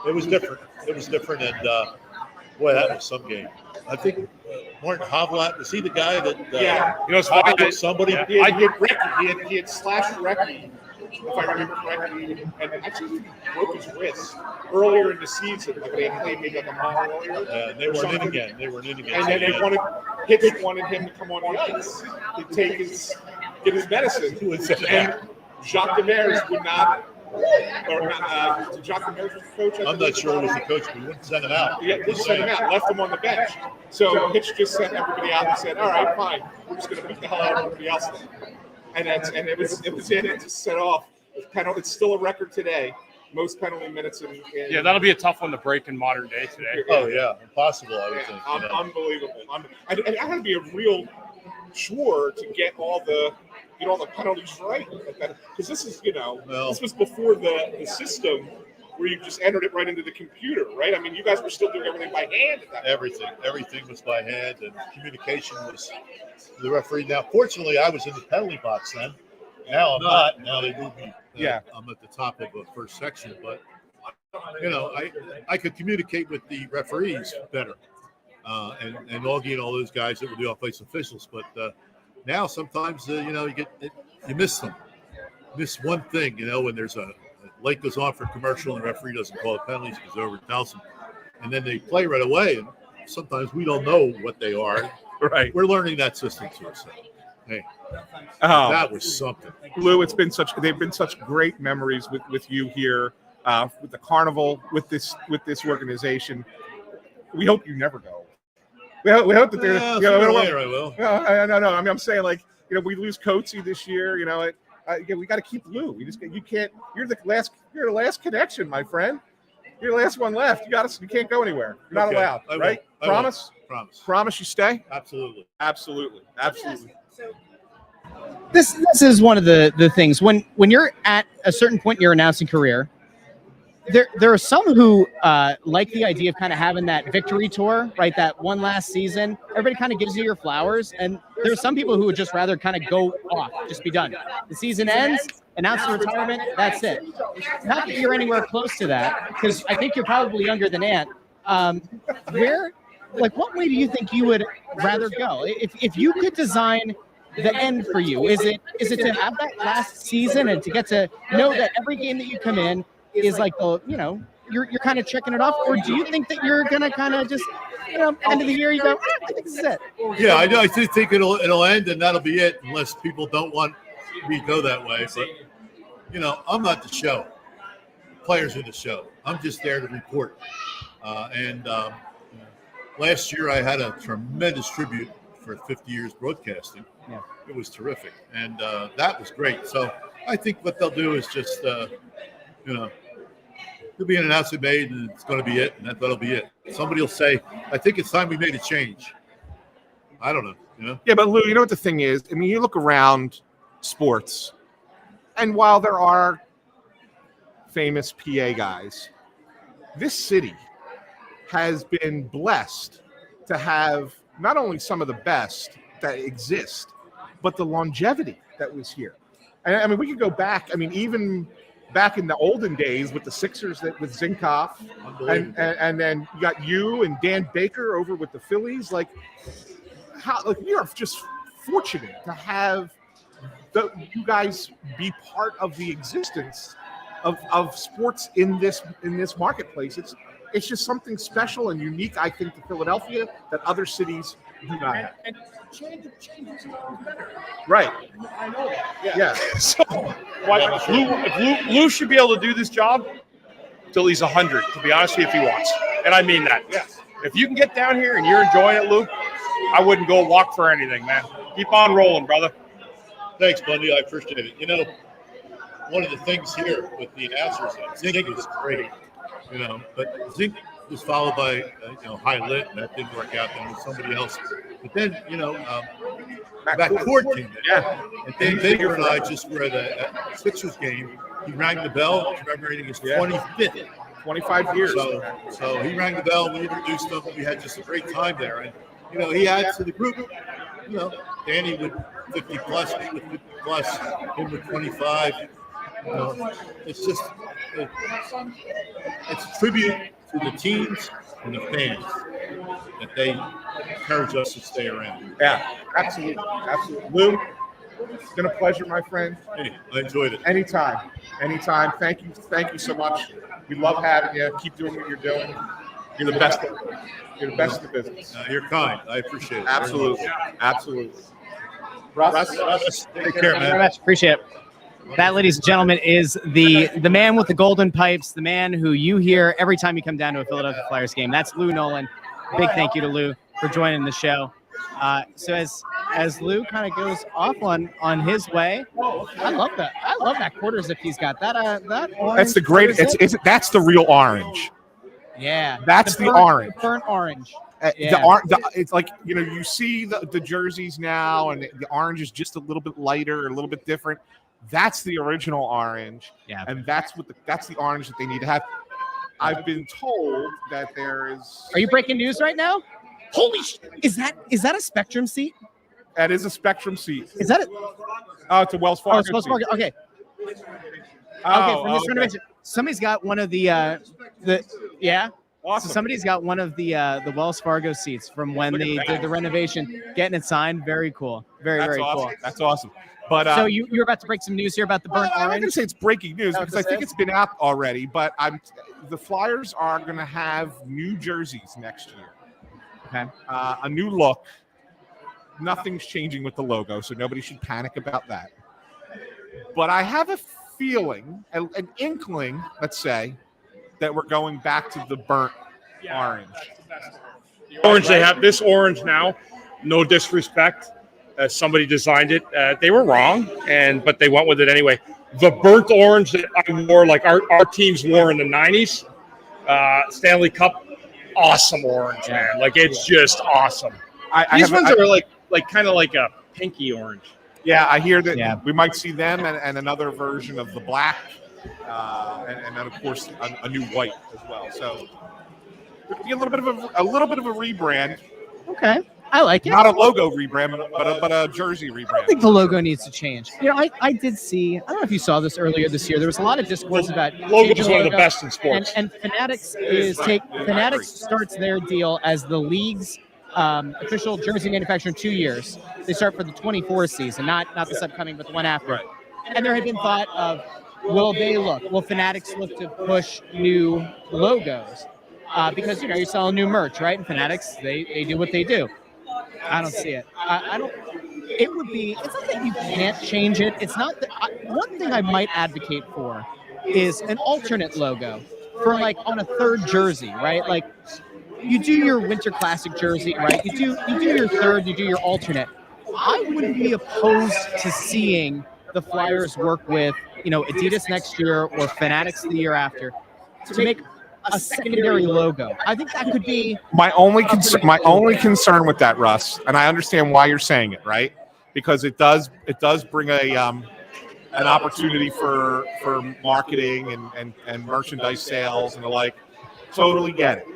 It was different. And boy, that was some game. I think Martin Havlat, was he the guy that it's funny. Somebody? Yeah, he had slashed Recky, if I remember correctly, and actually he broke his wrist earlier in the season. Like they made like a mile earlier. Yeah, they weren't in again. And then Hitch wanted him to come on the ice to get his medicine. And Jacques Demers would not. Jacques Demers was the coach. I'm not sure he was the coach, but he wouldn't send him out. Yeah, didn't send him out. Left him on the bench. So Hitch just sent everybody out and said, "All right, fine. We're just going to beat the hell out of everybody else." And it was it to set off. It's still a record today. Most penalty minutes in yeah, that'll be a tough one to break in modern day today. Oh yeah, impossible. I would think. Unbelievable. And I had to be a real chore to get all the penalties right, because this is this was before the system where you just entered it right into the computer, right? I mean, you guys were still doing everything by hand at that point. Everything was by hand, and communication was the referee. Now, fortunately, I was in the penalty box then. Now I'm not. Now they moved me. I'm at the top of the first section, but I could communicate with the referees better, and Augie and all those guys that were the off-ice officials. But now sometimes you miss them, miss one thing. When there's a light goes on for commercial and the referee doesn't call the penalties, he goes over and tells them, and then they play right away. And sometimes we don't know what they are. Right. We're learning that system too. So, hey, that was something. Lou, they've been such great memories with you here, with the carnival, with this organization. We hope you never go. We hope that they're. I will. No. I mean, I'm saying we lose Coatsy this year. We got to keep Lou. You can't. You're the last connection, my friend. You're the last one left. You can't go anywhere. You're not allowed. Right? Promise. Promise you stay. Absolutely. This is one of the things when you're at a certain point in your announcing career. There are some who like the idea of kind of having that victory tour, right? That one last season. Everybody kind of gives you your flowers. And there are some people who would just rather kind of go off, just be done. The season ends, announce the retirement, that's it. Not that you're anywhere close to that, because I think you're probably younger than Ant. What way do you think you would rather go? If you could design the end for you, is it to have that last season and to get to know that every game that you come in is like you're kind of checking it off, or do you think that you're gonna kind of just end of the year you go, I think this is it? Yeah, I think it'll end and that'll be it, unless people don't want me to go that way. But I'm not the show. Players are the show. I'm just there to report. Last year I had a tremendous tribute for 50 years broadcasting. Yeah. It was terrific, and that was great. So I think what they'll do is just there'll be an announcement made, and it's going to be it, and that'll be it. Somebody will say, I think it's time we made a change. I don't know. Yeah, but Lou, you know what the thing is? I mean, you look around sports, and while there are famous PA guys, this city has been blessed to have not only some of the best that exist, but the longevity that was here. And I mean, we could go back. I mean, even back in the olden days with the Sixers with Zinkoff, and then you got you and Dan Baker over with the Phillies. Like we are just fortunate to have you guys be part of the existence of sports in this marketplace. It's just something special and unique, I think, to Philadelphia that other cities do not have. And change is always better. Right. I know that. Yeah. So, Lou should be able to do this job till he's 100, to be honest with you, if he wants. And I mean that. Yes. If you can get down here and you're enjoying it, Lou, I wouldn't go walk for anything, man. Keep on rolling, brother. Thanks, Bundy. I appreciate it. One of the things here with the announcers, Zink was great, but Zink was followed by, High Lit, and that didn't work out. Then with somebody else. But then, backcourt came in. Yeah. And then Baker and I just were at a Sixers game. He rang the bell, commemorating his 25th. 25 years. So he rang the bell. We introduced him. We had just a great time there. And, he adds to the group. Danny with 50 plus, me with 50 plus, him with 25. It's just it's a tribute to the teams and the fans that they encourage us to stay around. Yeah, absolutely. Lou, it's been a pleasure, my friend. Hey, I enjoyed it. Anytime. Thank you so much. We love having you. Keep doing what you're doing. You're the best. You're the best in the business. You're kind. I appreciate it. Absolutely. Russ, take care, man. Very much appreciate it. That, ladies and gentlemen, is the man with the golden pipes, the man who you hear every time you come down to a Philadelphia Flyers game. That's Lou Nolan. Big thank you to Lou for joining the show. So as Lou kind of goes off on his way, I love that quarter zip he's got. That orange. That's the great. That's the real orange. Yeah, that's the orange. Burnt orange. Yeah. It's like you see the jerseys now, and the orange is just a little bit lighter, a little bit different. That's the original orange, and that's the orange that they need to have. I've been told that there is. Are you breaking news right now? Holy shit! Is that a Spectrum seat? That is a Spectrum seat. Is that it? Oh, it's a Wells Fargo. Oh, it's Wells Fargo. Okay. From this renovation, somebody's got one of the Awesome. So somebody's got one of the Wells Fargo seats from when they did the renovation, getting it signed. Very cool. Very cool. That's awesome. But so you're about to break some news here about the burnt orange? I'm not going to say it's breaking news because I think it's been out already. But the Flyers are going to have new jerseys next year. Okay. A new look. Nothing's changing with the logo, so nobody should panic about that. But I have a feeling, an inkling, let's say, that we're going back to the burnt orange. The orange they have, this orange now, no disrespect, somebody designed it. They were wrong, but they went with it anyway. The burnt orange that I wore, like our teams wore in the 90s, Stanley Cup, awesome orange, man. Like, it's just awesome. These ones are like kind of like a pinky orange. Yeah, I hear that we might see them and another version of the black. And then of course a new white as well. So it could be a little bit of a rebrand. Okay, I like it. Not a logo rebrand, but a jersey rebrand. I think the logo needs to change. I did see. I don't know if you saw this earlier this year. There was a lot of discourse about logo is one of the best in sports. And Fanatics Fanatics starts their deal as the league's official jersey manufacturer in 2 years. They start for the 24 season, not this upcoming, but the one after. Right. And there had been thought of will Fanatics look to push new logos? Because you're selling new merch, right? And Fanatics, they do what they do. I don't see it. I don't. It would be. It's not that you can't change it. It's not that. One thing I might advocate for is an alternate logo for like on a third jersey, right? Like you do your Winter Classic jersey, right? You do your third, you do your alternate. I wouldn't be opposed to seeing the Flyers work with Adidas next year or Fanatics the year after to make a secondary logo. I think that could be my only concern with that, Russ, and I understand why you're saying it, right? Because it does bring an opportunity for marketing and merchandise sales and the like. Totally get it.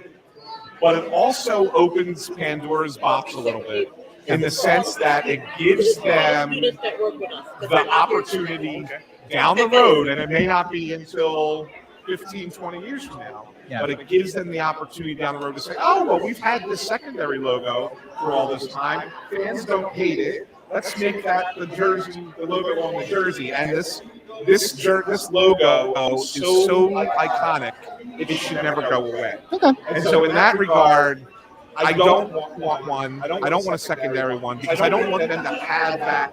But it also opens Pandora's box a little bit in the sense that it gives them the opportunity down the road, and it may not be until 15, 20 years from now, but it gives them the opportunity down the road to say, oh, well, we've had this secondary logo for all this time. Fans don't hate it. Let's make that the logo on the jersey. And this logo is so iconic, it should never go away. Okay. And so in that regard, I don't want one. I don't want a secondary one because I don't want them to have that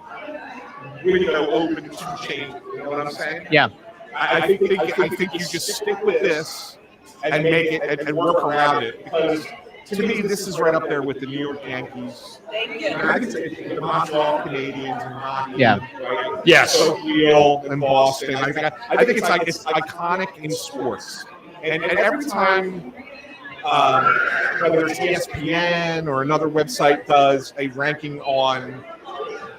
window open to change. You know what I'm saying? Yeah. I think you just stick with this and make it and work around it, because to me this is right up there with the New York Yankees. I can say the Montreal Canadiens and hockey. Yeah. Right? Yes. Tokyo and Boston. I think it's iconic in sports. And every time, whether it's ESPN or another website does a ranking on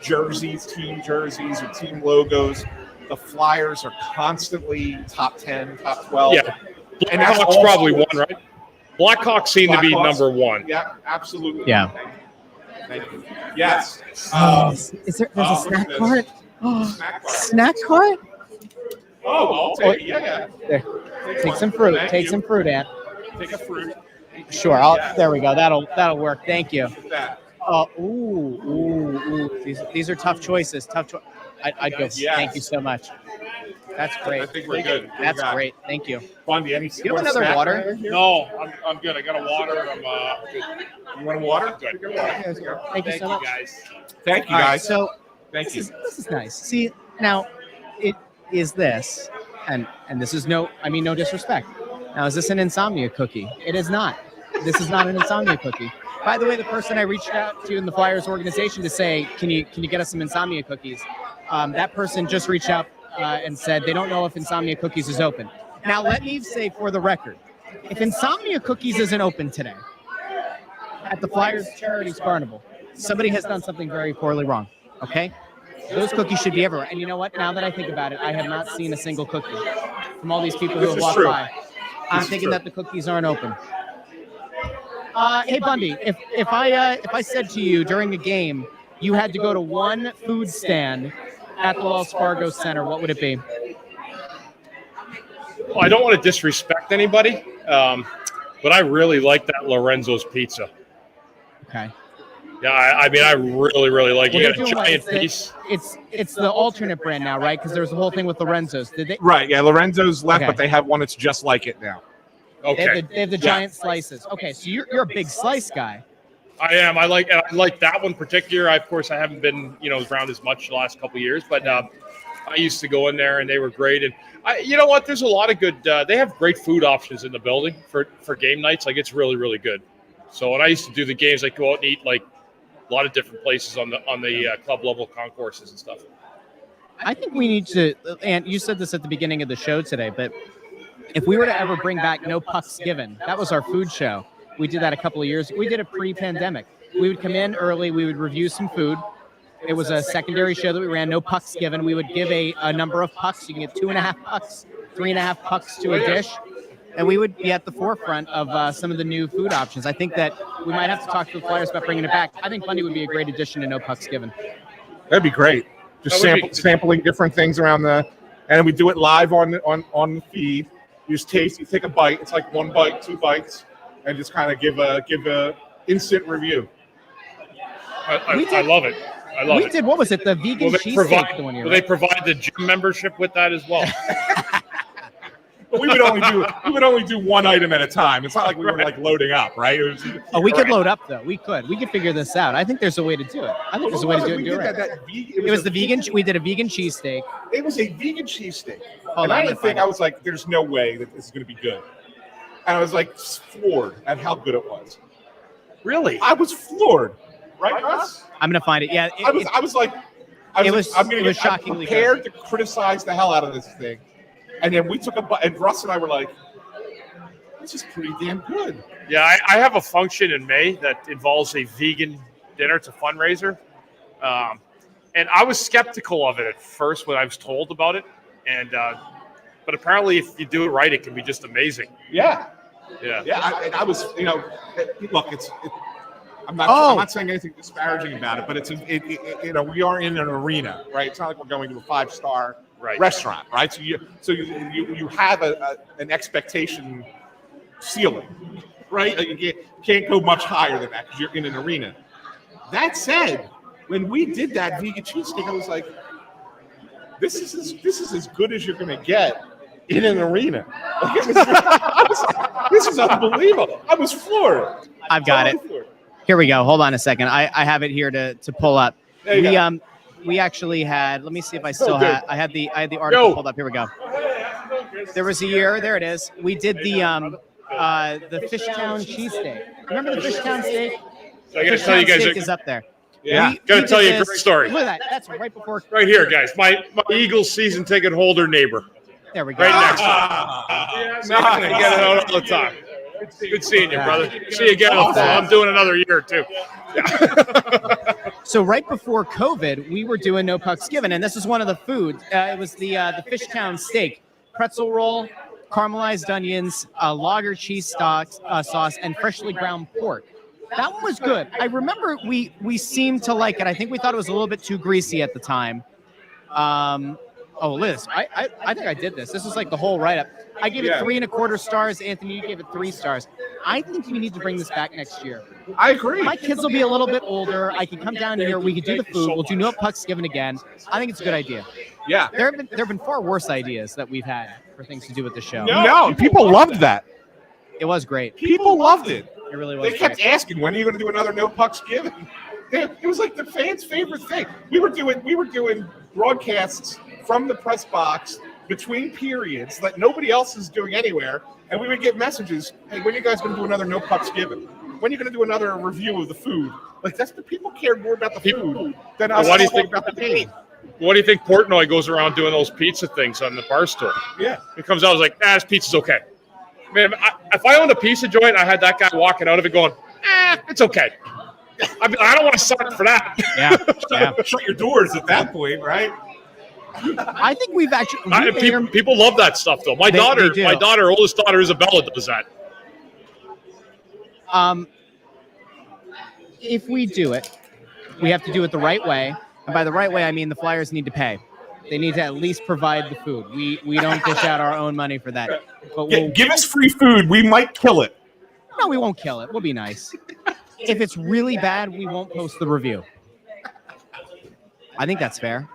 jerseys, team jerseys, or team logos, the Flyers are constantly top 10, top 12. Yeah. Blackhawks probably one, right? Blackhawks seem to be number one. Yeah, absolutely. Yeah. Thank you. Yes. There's a snack cart? Snack cart? Oh, I'll take it. Yeah. There. Take some fruit. Take some fruit, Ant. Take a fruit. Sure. There we go. That'll work. Thank you. That. Ooh. These are tough choices. I'd go. Yes. Thank you so much. That's great. I think we're good. That's great. Thank you. Bundy, Do you have another water? No, I'm good. I got a water. I'm good. You want a water? Good. Thank you so much. guys. Thank you, All right, guys. so Thank you. this is nice. See, now it is this, and this is no disrespect. Now, is this an insomnia cookie? It is not. This is not an insomnia cookie. By the way, the person I reached out to in the Flyers organization to say, can you get us some insomnia cookies? That person just reached out and said they don't know if Insomnia Cookies is open. Now, let me say for the record, if Insomnia Cookies isn't open today at the Flyers Charities Carnival, somebody has done something very poorly wrong, okay? Those cookies should be everywhere. And you know what? Now that I think about it, I have not seen a single cookie from all these people who have walked by. I'm thinking that the cookies aren't open. Hey, Bundy, if I said to you during a game you had to go to one food stand at the Wells Fargo Center, what would it be? Well, I don't want to disrespect anybody, but I really like that Lorenzo's pizza. Okay. Yeah, I mean, I really like it. You got a giant piece. It's the alternate brand now, right? Because there was a whole thing with Lorenzo's. Did they? Right. Yeah. Lorenzo's left, Okay. but they have one that's just like it now. Okay. They have the giant slices. Okay, so you're a big slice guy. I am. I like that one particular. Of course, I haven't been around as much the last couple of years, but I used to go in there and they were great. And you know what? There's a lot of good. They have great food options in the building for game nights. Like it's really good. So when I used to do the games, I'd go out and eat like a lot of different places on the club level concourses and stuff. I think we need to. And you said this at the beginning of the show today, but if we were to ever bring back No Pucks Given, that was our food show. We did that a couple of years. We did it pre-pandemic. We would come in early. We would review some food. It was a secondary show that we ran, No Pucks Given. We would give a number of pucks. You can get 2.5 pucks, 3.5 pucks to a dish. And we would be at the forefront of some of the new food options. I think that we might have to talk to the Flyers about bringing it back. I think Bundy would be a great addition to No Pucks Given. That'd be great. Just sampling different things around and we do it live on the feed. You just taste. You take a bite. It's like 1 bite, 2 bites, and just kind of give a instant review. I love it. I love We it. did, what was it, the vegan Will they cheesesteak the one year, will they right? provide the gym membership with that as well? But we would only do one item at a time. It's not like we were like loading up, right? It was, Oh, we could Right. load up, though. We could figure this out. I think there's a way to do it. I think there's a way to do it and do it right. It was the vegan, we did a vegan cheesesteak. It was a vegan cheesesteak. Hold And on, I I'm didn't gonna think, find I was like, there's no way that this is going to be good. And I was like floored at how good it was. Really? I was floored. Right, Russ? I'm going to find it. Yeah. I was like, It was I'm shockingly prepared to criticize the hell out of this thing. And then we took and Russ and I were like, this is pretty damn good. Yeah, I have a function in May that involves a vegan dinner. It's a fundraiser. And I was skeptical of it at first when I was told about it. But apparently if you do it right, it can be just amazing. Yeah. Yeah. Yeah. I was, look, I'm Oh. not saying anything disparaging about it, but we are in an arena, right? It's not like we're going to a 5-star Right. restaurant, right? So you have an expectation ceiling, right? Like you can't go much higher than that because you're in an arena. That said, when we did that vegan cheesesteak, I was like, this is as good as you're going to get in an arena. Like this is unbelievable. I was floored. I've got it. Totally floored. Here we go. Hold on a second. I have it here to pull up. There you go. We actually had, let me see if I still good. have, I had the article Yo. pulled up. Here we go. There was a year, there it is. We did the Fishtown cheesesteak. Remember the Fishtown steak? So I got to tell you guys, Steak is up there. Yeah. Gotta We tell did you a this- great story. Look at that. That's right before. right here, guys. My Eagles season ticket holder neighbor. There we go. Right next to me. I get it out all the time. Good seeing you, brother. See you again. I'm doing another year too. So right before COVID, we were doing No Pucks Given, and this is one of the foods. It was the Fishtown steak, pretzel roll, caramelized onions, lager cheese sauce, and freshly ground pork. That one was good. I remember we seemed to like it. I think we thought it was a little bit too greasy at the time. Liz, I think I did this. This is like the whole write-up. I gave it 3.25 stars. Anthony, you gave it 3 stars. I think we need to bring this back next year. I agree. My kids will be a little bit older. I can come down here. We could do the food. We'll do No Pucks Given again. I think it's a good idea. Yeah. There have been far worse ideas that we've had for things to do with the show. No, people loved that. It was great. People loved it. It really was. They kept great. asking, when are you going to do another No Pucks Given? It was like the fans' favorite thing. We were doing broadcasts from the press box between periods that nobody else is doing anywhere, and we would get messages, hey, when are you guys going to do another No Pucks Given? When are you going to do another review of the food? Like, that's the people cared more about the food than us What do you talking think about the game. What do you think Portnoy goes around doing those pizza things on the bar stool? Yeah. He comes out, I was like, this pizza's okay. Man, if I owned a pizza joint, I had that guy walking out of it going, it's okay. I mean, I don't want to suck for that. Yeah. Shut your doors at that point, right? I think we've actually. People love that stuff, though. My They do. oldest daughter, Isabella, does that. If we do it, we have to do it the right way. And by the right way, I mean the Flyers need to pay. They need to at least provide the food. We don't dish out our own money for that. But Give us free food. We might kill it. no, we won't kill it. We'll be nice. If it's really bad, we won't post the review. I think that's fair.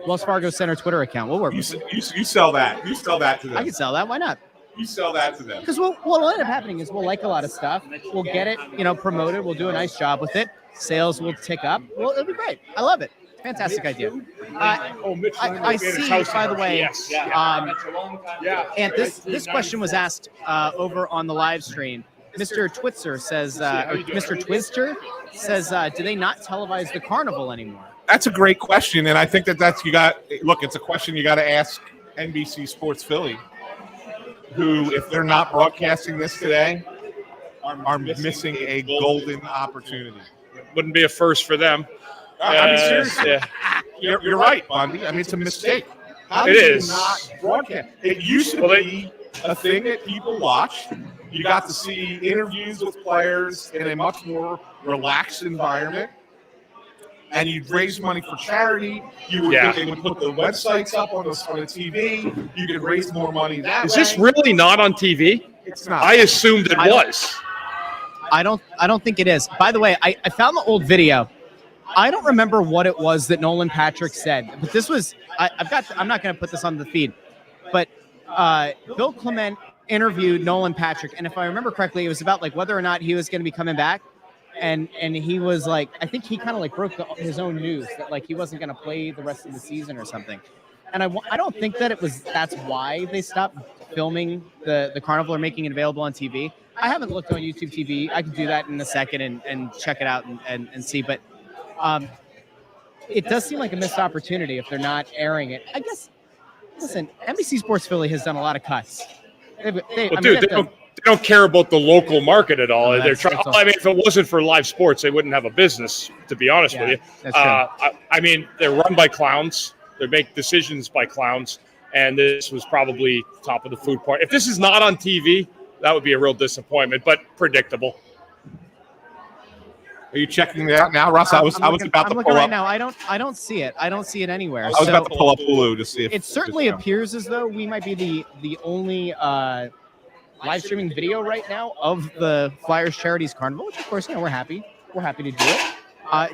Wells Fargo Center Twitter account. We'll work. You sell that. You sell that to them. I can sell that. Why not? You sell that to them. Because what'll end up happening is we'll like a lot of stuff. We'll get it, promoted. We'll do a nice job with it. Sales will tick up. Well, it'll be great. I love it. Fantastic idea. I see, by the way, Yes. and this question was asked over on the live stream. Mr. Twitzer says, Mr. Twister says, do they not televise the carnival anymore? That's a great question, and I think it's a question you got to ask NBC Sports Philly, who, if they're not broadcasting this today, are missing a golden opportunity. Wouldn't be a first for them. I mean, seriously, Yeah. you're right, Bundy. I mean, it's a mistake. How It do you is. not broadcast? It used to be a thing that people watched. You got to see interviews with players in a much more relaxed environment. And you'd raise money for charity. They would put the websites up on the TV. You could raise more money that way. Is this really not on TV? It's not. I assumed it was. I don't think it is. By the way, I found the old video. I don't remember what it was that Nolan Patrick said, but this was I'm not going to put this on the feed, but Bill Clement interviewed Nolan Patrick, and if I remember correctly, it was about like whether or not he was going to be coming back, and he was like, I think he kind of like broke his own news that like he wasn't going to play the rest of the season or something, and I don't think that that's why they stopped filming the carnival or making it available on TV. I haven't looked on YouTube TV. I can do that in a second and check it out and see, but it does seem like a missed opportunity if they're not airing it. I guess. Listen, NBC Sports Philly has done a lot of cuts. They don't care about the local market at all. Oh, They're trying. I mean, if it wasn't for live sports, they wouldn't have a business. To be honest with you, that's true. I mean, they're run by clowns. They make decisions by clowns, and this was probably top of the food part. If this is not on TV, that would be a real disappointment, but predictable. Are you checking that out now, Russ? I was about to pull up. Right now. I don't see it. I don't see it anywhere. I was about to pull up Hulu to see if it certainly appears as though we might be the only live streaming video right now of the Flyers Charities Carnival, which of course, we're happy to do it.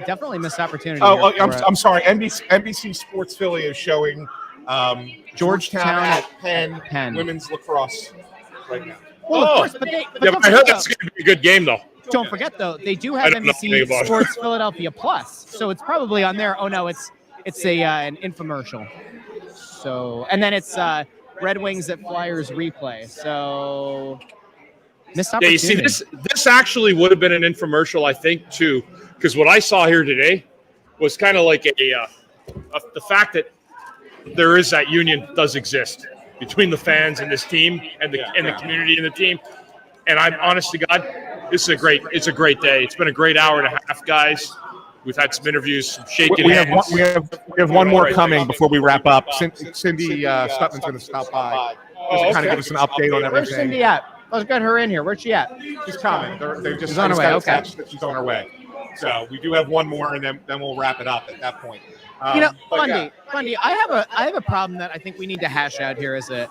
Definitely missed opportunity. I'm sorry. NBC Sports Philly is showing Georgetown at Penn women's lacrosse right now. Well, of course, but I heard that's going to be a good game, though. Don't forget, though, they do have NBC Sports Philadelphia Plus, so it's probably on there. Oh no, it's an infomercial. So, and then it's Red Wings at Flyers replay. So, missed opportunity. Yeah, you see, this actually would have been an infomercial, I think, too, because what I saw here today was kind of like the fact that there is that union does exist between the fans and this team and the community and the team. And I'm honest to God, it's a great day. It's been a great hour and a half, guys. We've had some interviews, some shaking hands. We have one more coming before we wrap up. Cindy Stutman's going to stop by. Just kind of give us an update on everything. Where's Cindy at? Let's get her in here. Where's she at? She's coming. They're just on her way. Okay. She's on her way. So we do have one more, and then we'll wrap it up at that point. Bundy, I have a problem that I think we need to hash out here as the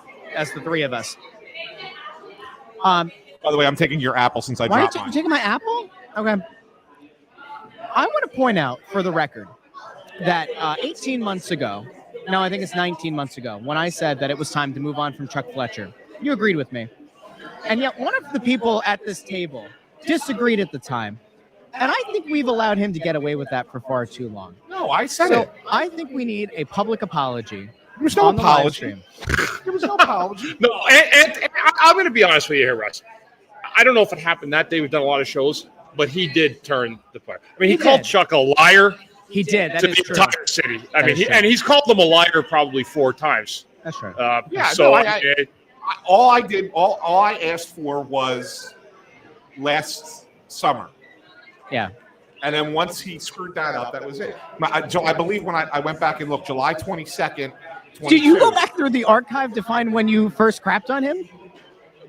three of us. By the way, I'm taking your apple since I dropped mine. Why are you taking my apple? Okay. I want to point out, for the record, that 18 months ago, no, I think it's 19 months ago, when I said that it was time to move on from Chuck Fletcher, you agreed with me. And yet one of the people at this table disagreed at the time. And I think we've allowed him to get away with that for far too long. No, I said it. I think we need a public apology. There was no apology. There was no apology. No, and I'm going to be honest with you here, Russ. I don't know if it happened that day. We've done a lot of shows, but he did turn the player. I mean, he called Chuck a liar. He did. That to is the true. entire city. I mean, he's called them a liar probably 4 times. That's right. All I asked for was last summer. Yeah. And then once he screwed that up, that was it. I believe when I went back and looked, July 22nd, 22. Did you go back through the archive to find when you first crapped on him?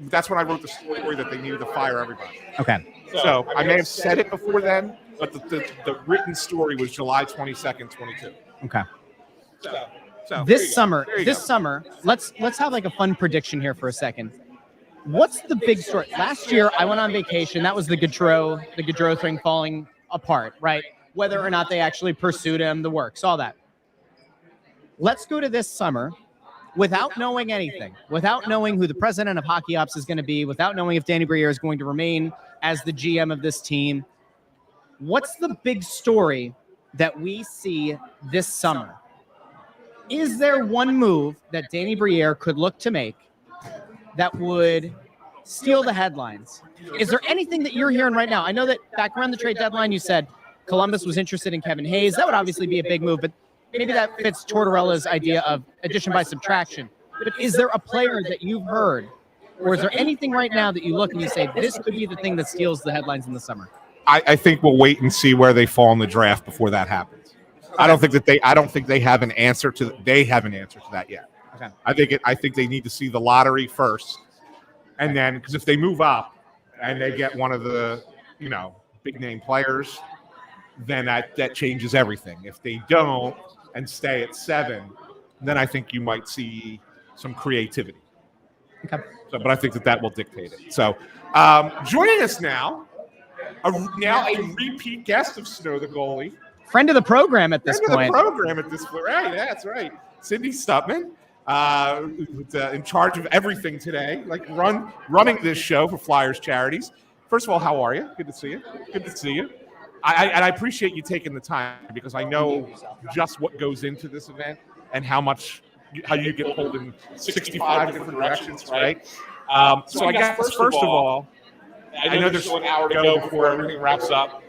That's when I wrote the story that they needed to fire everybody. Okay. So I may have said it before then, but the written story was July 22nd, 22. Okay. So this summer, let's have like a fun prediction here for a second. What's the big story? Last year, I went on vacation. That was the Gaudreau thing falling apart, right? Whether or not they actually pursued him, the works, all that. Let's go to this summer without knowing anything, without knowing who the president of Hockey Ops is going to be, without knowing if Danny Briere is going to remain as the GM of this team. What's the big story that we see this summer? Is there one move that Danny Briere could look to make that would steal the headlines? Is there anything that you're hearing right now? I know that back around the trade deadline, you said Columbus was interested in Kevin Hayes. That would obviously be a big move, but maybe that fits Tortorella's idea of addition by subtraction. But is there a player that you've heard, or is there anything right now that you look and you say, this could be the thing that steals the headlines in the summer? I think we'll wait and see where they fall in the draft before that happens. I don't think they have an answer to that yet. Okay. I think they need to see the lottery first, and then because if they move up and they get one of the big name players, then that changes everything. If they don't and stay at 7, then I think you might see some creativity. Okay. So, but I think that will dictate it. So, joining us now a repeat guest of Snow the Goalie, Friend of the program at this Friend of point. the program at this point. Right, yeah, that's right. Cindy Stutman, who's in charge of everything today, like running this show for Flyers Charities. First of all, how are you? Good to see you. Good to see you. I appreciate you taking the time because I know just what goes into this event and how you get pulled in 65 different directions, right? So I guess first of all, I know there's still an hour to go before everything wraps up.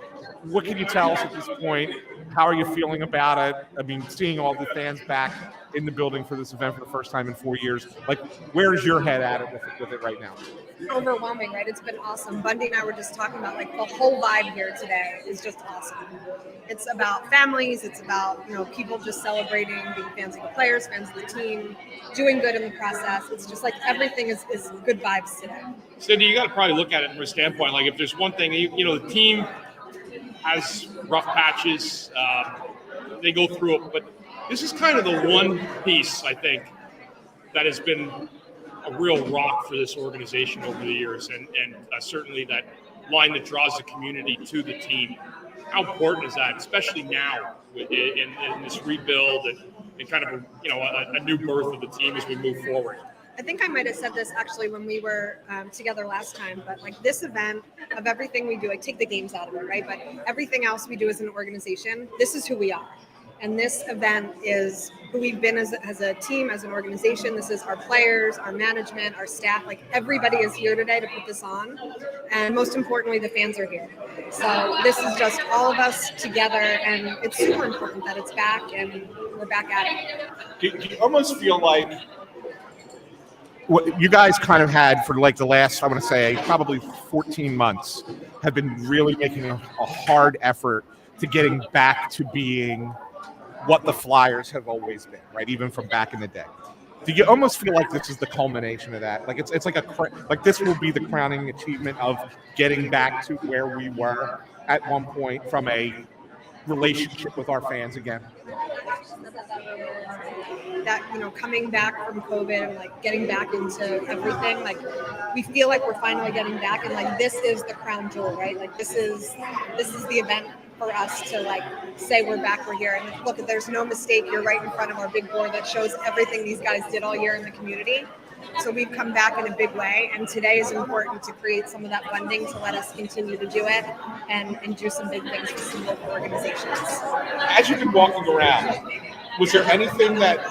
What can you tell us at this point? How are you feeling about it? I mean, seeing all the fans back in the building for this event for the first time in 4 years, like, where's your head at it with it right now? Overwhelming, right? It's been awesome. Bundy and I were just talking about, like, the whole vibe here today is just awesome. It's about families. It's about, people just celebrating, being fans of the players, fans of the team, doing good in the process. It's just like everything is good vibes today. Cindy, you got to probably look at it from a standpoint. Like, if there's one thing, the team has rough patches. They go through it, but this is kind of the one piece, I think, that has been a real rock for this organization over the years, and certainly that line that draws the community to the team. How important is that, especially now in this rebuild and kind of a new birth of the team as we move forward? I think I might have said this actually when we were together last time, but like this event, of everything we do, like take the games out of it, right? But everything else we do as an organization, this is who we are. And this event is who we've been as a team, as an organization. This is our players, our management, our staff. Like, everybody is here today to put this on. And most importantly, the fans are here. So this is just all of us together. And it's super important that it's back and we're back at it. Do you almost feel like what you guys kind of had for like the last, I want to say, probably 14 months have been really making a hard effort to getting back to being what the Flyers have always been, right? Even from back in the day. Do you almost feel like this is the culmination of that? Like it's like this will be the crowning achievement of getting back to where we were at one point from a relationship with our fans again? That, coming back from COVID and like getting back into everything, like we feel like we're finally getting back, and like this is the crown jewel, right? Like this is the event for us to like say we're back, we're here. And look, there's no mistake, you're right in front of our big board that shows everything these guys did all year in the community. So we've come back in a big way, and today is important to create some of that funding to let us continue to do it and do some big things for some local organizations. As you've been walking around, was there anything that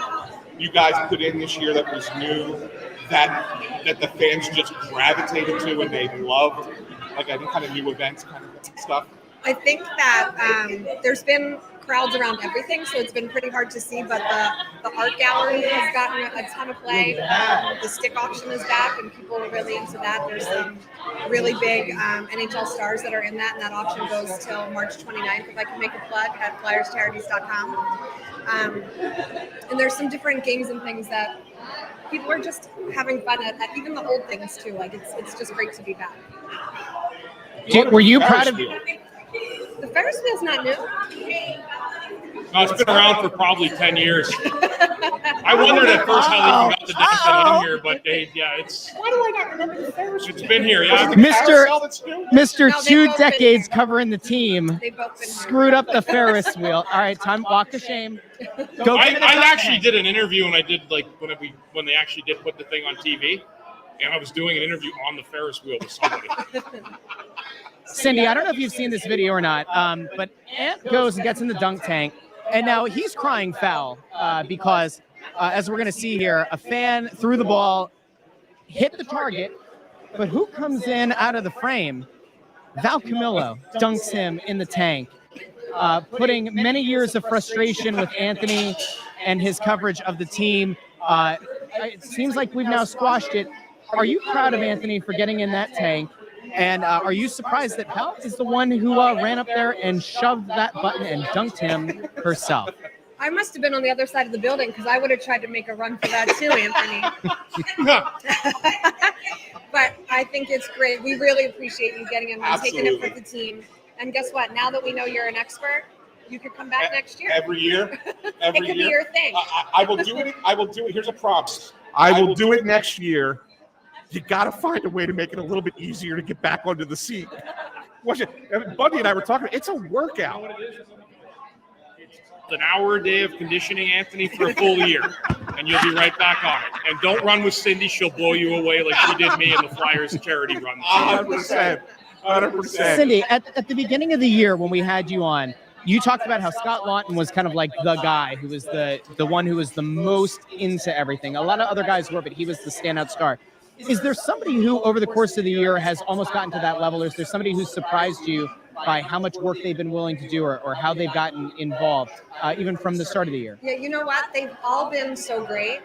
you guys put in this year that was new that the fans just gravitated to and they loved, like any kind of new events kind of stuff? I think that there's been crowds around everything, so it's been pretty hard to see, but the art gallery has gotten a ton of play. The stick auction is back, and people are really into that. There's some really big NHL stars that are in that, and that auction goes till March 29th, if I can make a plug, at FlyersCharities.com. And there's some different games and things that people are just having fun at even the old things too. Like it's just great to be back. Were you proud of The Ferris wheel's not new. No, it's been around for probably 10 years. I wondered at first how they got the damn thing in here, but it's. Why do I not remember the Ferris wheel? It's been here, yeah. Mr. No, 2 they've both been decades here. covering the team They've both been here. screwed up the Ferris wheel. All right, time walk to shame. Go I get in the actually tank. did an interview, and I did when they actually did put the thing on TV, and I was doing an interview on the Ferris wheel with somebody. Cindy, I don't know if you've seen this video or not, but Ant goes and gets in the dunk tank, and now he's crying foul because, as we're going to see here, a fan threw the ball, hit the target, but who comes in out of the frame? Val Camillo dunks him in the tank, putting many years of frustration with Anthony and his coverage of the team. It seems like we've now squashed it. Are you proud of Anthony for getting in that tank? And are you surprised that Val is the one who ran up there and shoved that button and dunked him herself? I must have been on the other side of the building because I would have tried to make a run for that too, Anthony. But I think it's great. We really appreciate you getting in and taking it for the team. And guess what? Now that we know you're an expert, you could come back next year. Every year. It could be your thing. I will do it. I will do it. Here's a promise. I will do it next year. You got to find a way to make it a little bit easier to get back onto the seat. Bundy and I were talking. It's a workout. an hour a day of conditioning, Anthony, for a full year, and you'll be right back on it. And don't run with Cindy; she'll blow you away like she did me in the Flyers charity run. 100%. 100%. Cindy, at the beginning of the year when we had you on, you talked about how Scott Lawton was kind of like the guy who was the one who was the most into everything. A lot of other guys were, but he was the standout star. Is there somebody who, over the course of the year, has almost gotten to that level, or is there somebody who surprised you by how much work they've been willing to do or how they've gotten involved, even from the start of the year? Yeah, you know what? They've all been so great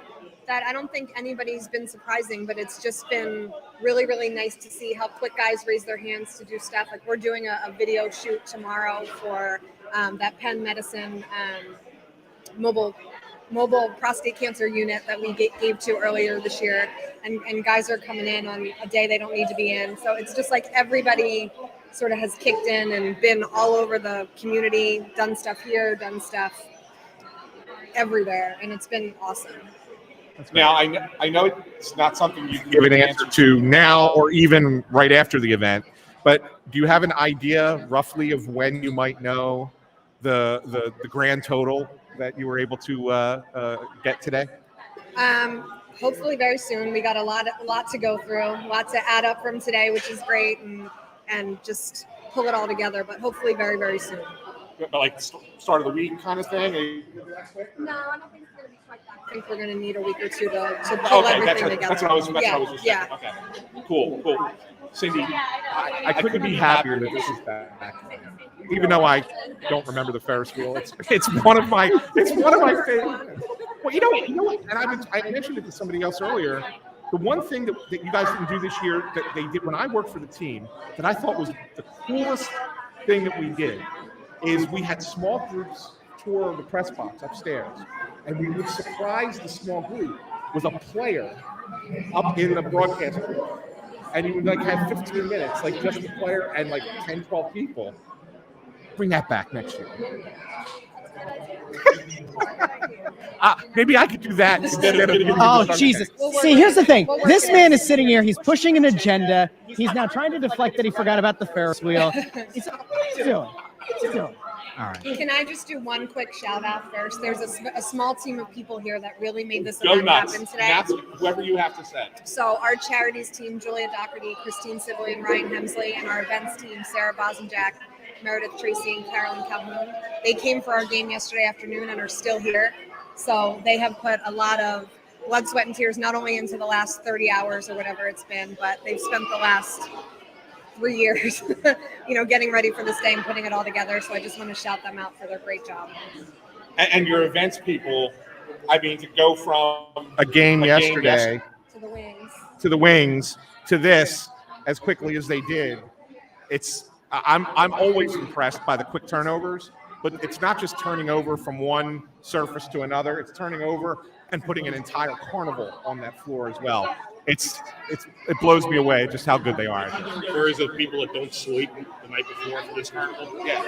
that I don't think anybody's been surprising, but it's just been really, really nice to see how quick guys raise their hands to do stuff. Like we're doing a video shoot tomorrow for that Penn Medicine mobile prostate cancer unit that we gave to earlier this year. And guys are coming in on a day they don't need to be in. So it's just like everybody sort of has kicked in and been all over the community, done stuff here, done stuff everywhere, and it's been awesome. Now, I know it's not something you can give an answer to now or even right after the event, but do you have an idea roughly of when you might know the grand total that you were able to get today? Hopefully very soon. We got a lot to go through, a lot to add up from today, which is great, and just pull it all together, but hopefully very, very soon. But like start of the week kind of thing? No, I don't think it's going to be quite that. I think we're going to need a week or two to pull everything together. That's what I was just saying. Okay. Cool. Cindy, I couldn't be happier that this is back. Even though I don't remember the Ferris wheel, it's one of my favorites. Well, you know what? And I mentioned it to somebody else earlier. The one thing that you guys didn't do this year that they did when I worked for the team that I thought was the coolest thing that we did is we had small groups tour the press box upstairs, and we would surprise the small group with a player up in the broadcast booth. And you would like have 15 minutes, like just the player and like 10, 12 people. Bring that back next year. Maybe I could do that instead of Oh, Jesus. See, here's the thing. This man is sitting here. He's pushing an agenda. He's now trying to deflect that he forgot about the Ferris wheel. What are you doing? All right. Can I just do one quick shout out first? There's a small team of people here that really made this event happen today. That's whoever you have to say. So our charities team, Julia Doherty, Christine Sibley, and Ryan Hemsley, and our events team, Sarah Bosenjack, Meredith Tracy, and Carolyn Calhoun, they came for our game yesterday afternoon and are still here. So they have put a lot of blood, sweat, and tears, not only into the last 30 hours or whatever it's been, but they've spent the last 3 years, getting ready for this day and putting it all together. So I just want to shout them out for their great job. And your events people, I mean, to go from a game yesterday to the wings to this as quickly as they did, I'm always impressed by the quick turnovers, but it's not just turning over from one surface to another. It's turning over and putting an entire carnival on that floor as well. It blows me away just how good they are. Stories of people that don't sleep the night before for this carnival. Yeah,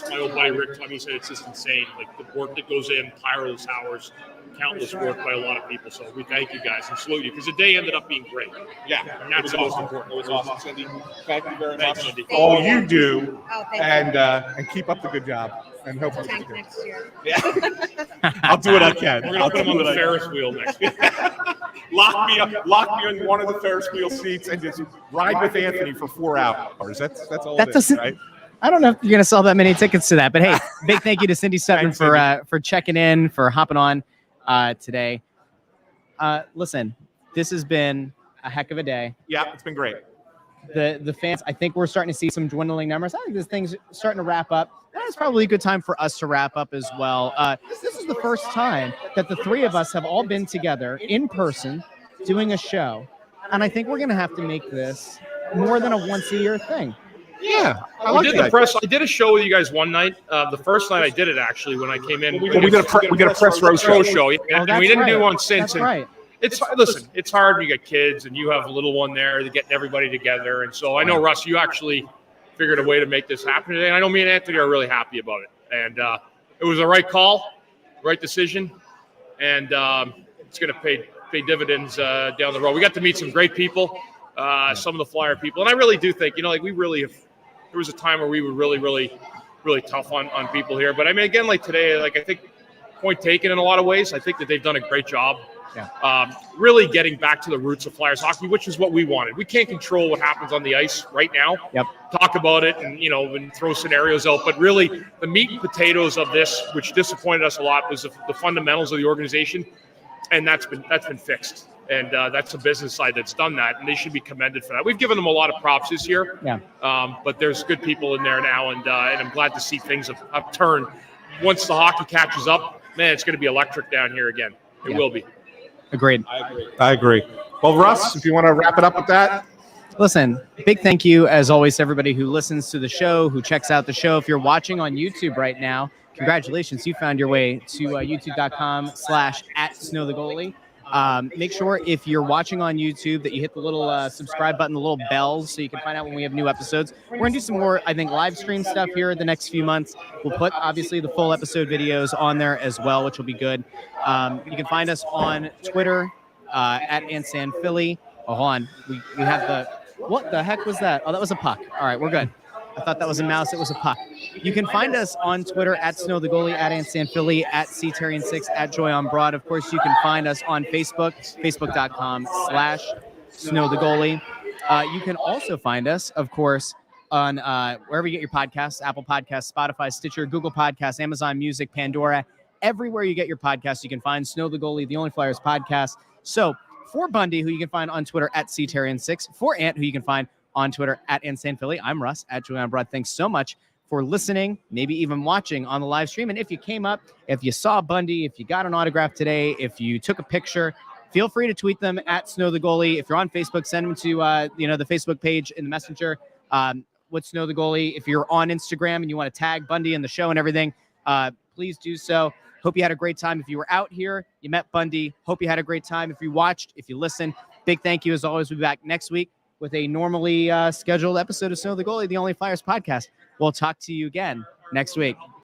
my old buddy Rick Clemmy said it's just insane. Like the work that goes in, tireless hours, countless work by a lot of people. So we thank you guys and salute you because the day ended up being great. Yeah, and that's the most important. It was awesome, Cindy. Thank you very Thanks, much. Cindy. All you do, Thank you. And keep up the good job. And hopefully Tank next year. Yeah. I'll do what I can. We're gonna put him on the Ferris wheel next week. Lock me in one of the Ferris wheel seats and just ride with Anthony for 4 hours. That's all That it is, doesn't. right? I don't know if you're going to sell that many tickets to that, but hey, big thank you to Cindy Stutman for checking in, for hopping on today. Listen, this has been a heck of a day. Yeah, it's been great. The fans, I think we're starting to see some dwindling numbers. I think this thing's starting to wrap up. It's probably a good time for us to wrap up as well. This is the first time that the three of us have all been together in person doing a show. And I think we're going to have to make this more than a once-a-year thing. Yeah, I did a show with you guys one night. The first night I did it actually when I came in. We did a press row show. And we didn't do one since. That's right. It's hard when you got kids and you have a little one there to get everybody together. And so I know, Russ, you actually figured a way to make this happen today. And I know me and Anthony are really happy about it. And it was the right call, right decision. And it's going to pay dividends down the road. We got to meet some great people, some of the Flyer people. And I really do think, we really have, there was a time where we were really, really really tough on people here. But I mean, again, like today, like I think point taken in a lot of ways. I think that they've done a great job. Really getting back to the roots of Flyers hockey, which is what we wanted. We can't control what happens on the ice right now. Talk about it and throw scenarios out, but really the meat and potatoes of this, which disappointed us a lot, was the fundamentals of the organization, and that's been fixed. And that's the business side that's done that, and they should be commended for that. We've given them a lot of props this year, but there's good people in there now, and I'm glad to see things have turned. Once the hockey catches up, man, it's going to be electric down here again. It will be. Agreed. I agree. Well, Russ, if you want to wrap it up with that. Listen, big thank you, as always, to everybody who listens to the show, who checks out the show. If you're watching on YouTube right now, congratulations. You found your way to youtube.com/@snowthegoalie. Make sure if you're watching on YouTube that you hit the little subscribe button, the little bells, so you can find out when we have new episodes. We're going to do some more, I think, live stream stuff here in the next few months. We'll put, obviously, the full episode videos on there as well, which will be good. You can find us on Twitter @AnsanPhilly. Oh, hold on. We have the... What the heck was that? Oh, that was a puck. All right, we're good. I thought that was a mouse. It was a puck. You can find us on Twitter @SnowTheGoalie, @AnsanPhilly, @CTarian6, @JoyOnBroad. Of course, you can find us on Facebook, facebook.com/SnowTheGoalie. You can also find us, of course, on wherever you get your podcasts, Apple Podcasts, Spotify, Stitcher, Google Podcasts, Amazon Music, Pandora. Everywhere you get your podcasts, you can find Snow the Goalie, the Only Flyers podcast. So for Bundy, who you can find on Twitter @CTarian6, for Ant, who you can find on Twitter @InsanePhilly. I'm Russ @JoyOnBroad. Thanks so much for listening, maybe even watching on the live stream. And if you came up, if you saw Bundy, if you got an autograph today, if you took a picture, feel free to tweet them @SnowTheGoalie. If you're on Facebook, send them to the Facebook page in the Messenger. What's Snow the Goalie? If you're on Instagram and you want to tag Bundy in the show and everything, please do so. Hope you had a great time. If you were out here, you met Bundy. Hope you had a great time. If you watched, if you listened, big thank you as always. We'll be back next week with a normally scheduled episode of Snow the Goalie, the Only Flyers podcast. We'll talk to you again next week.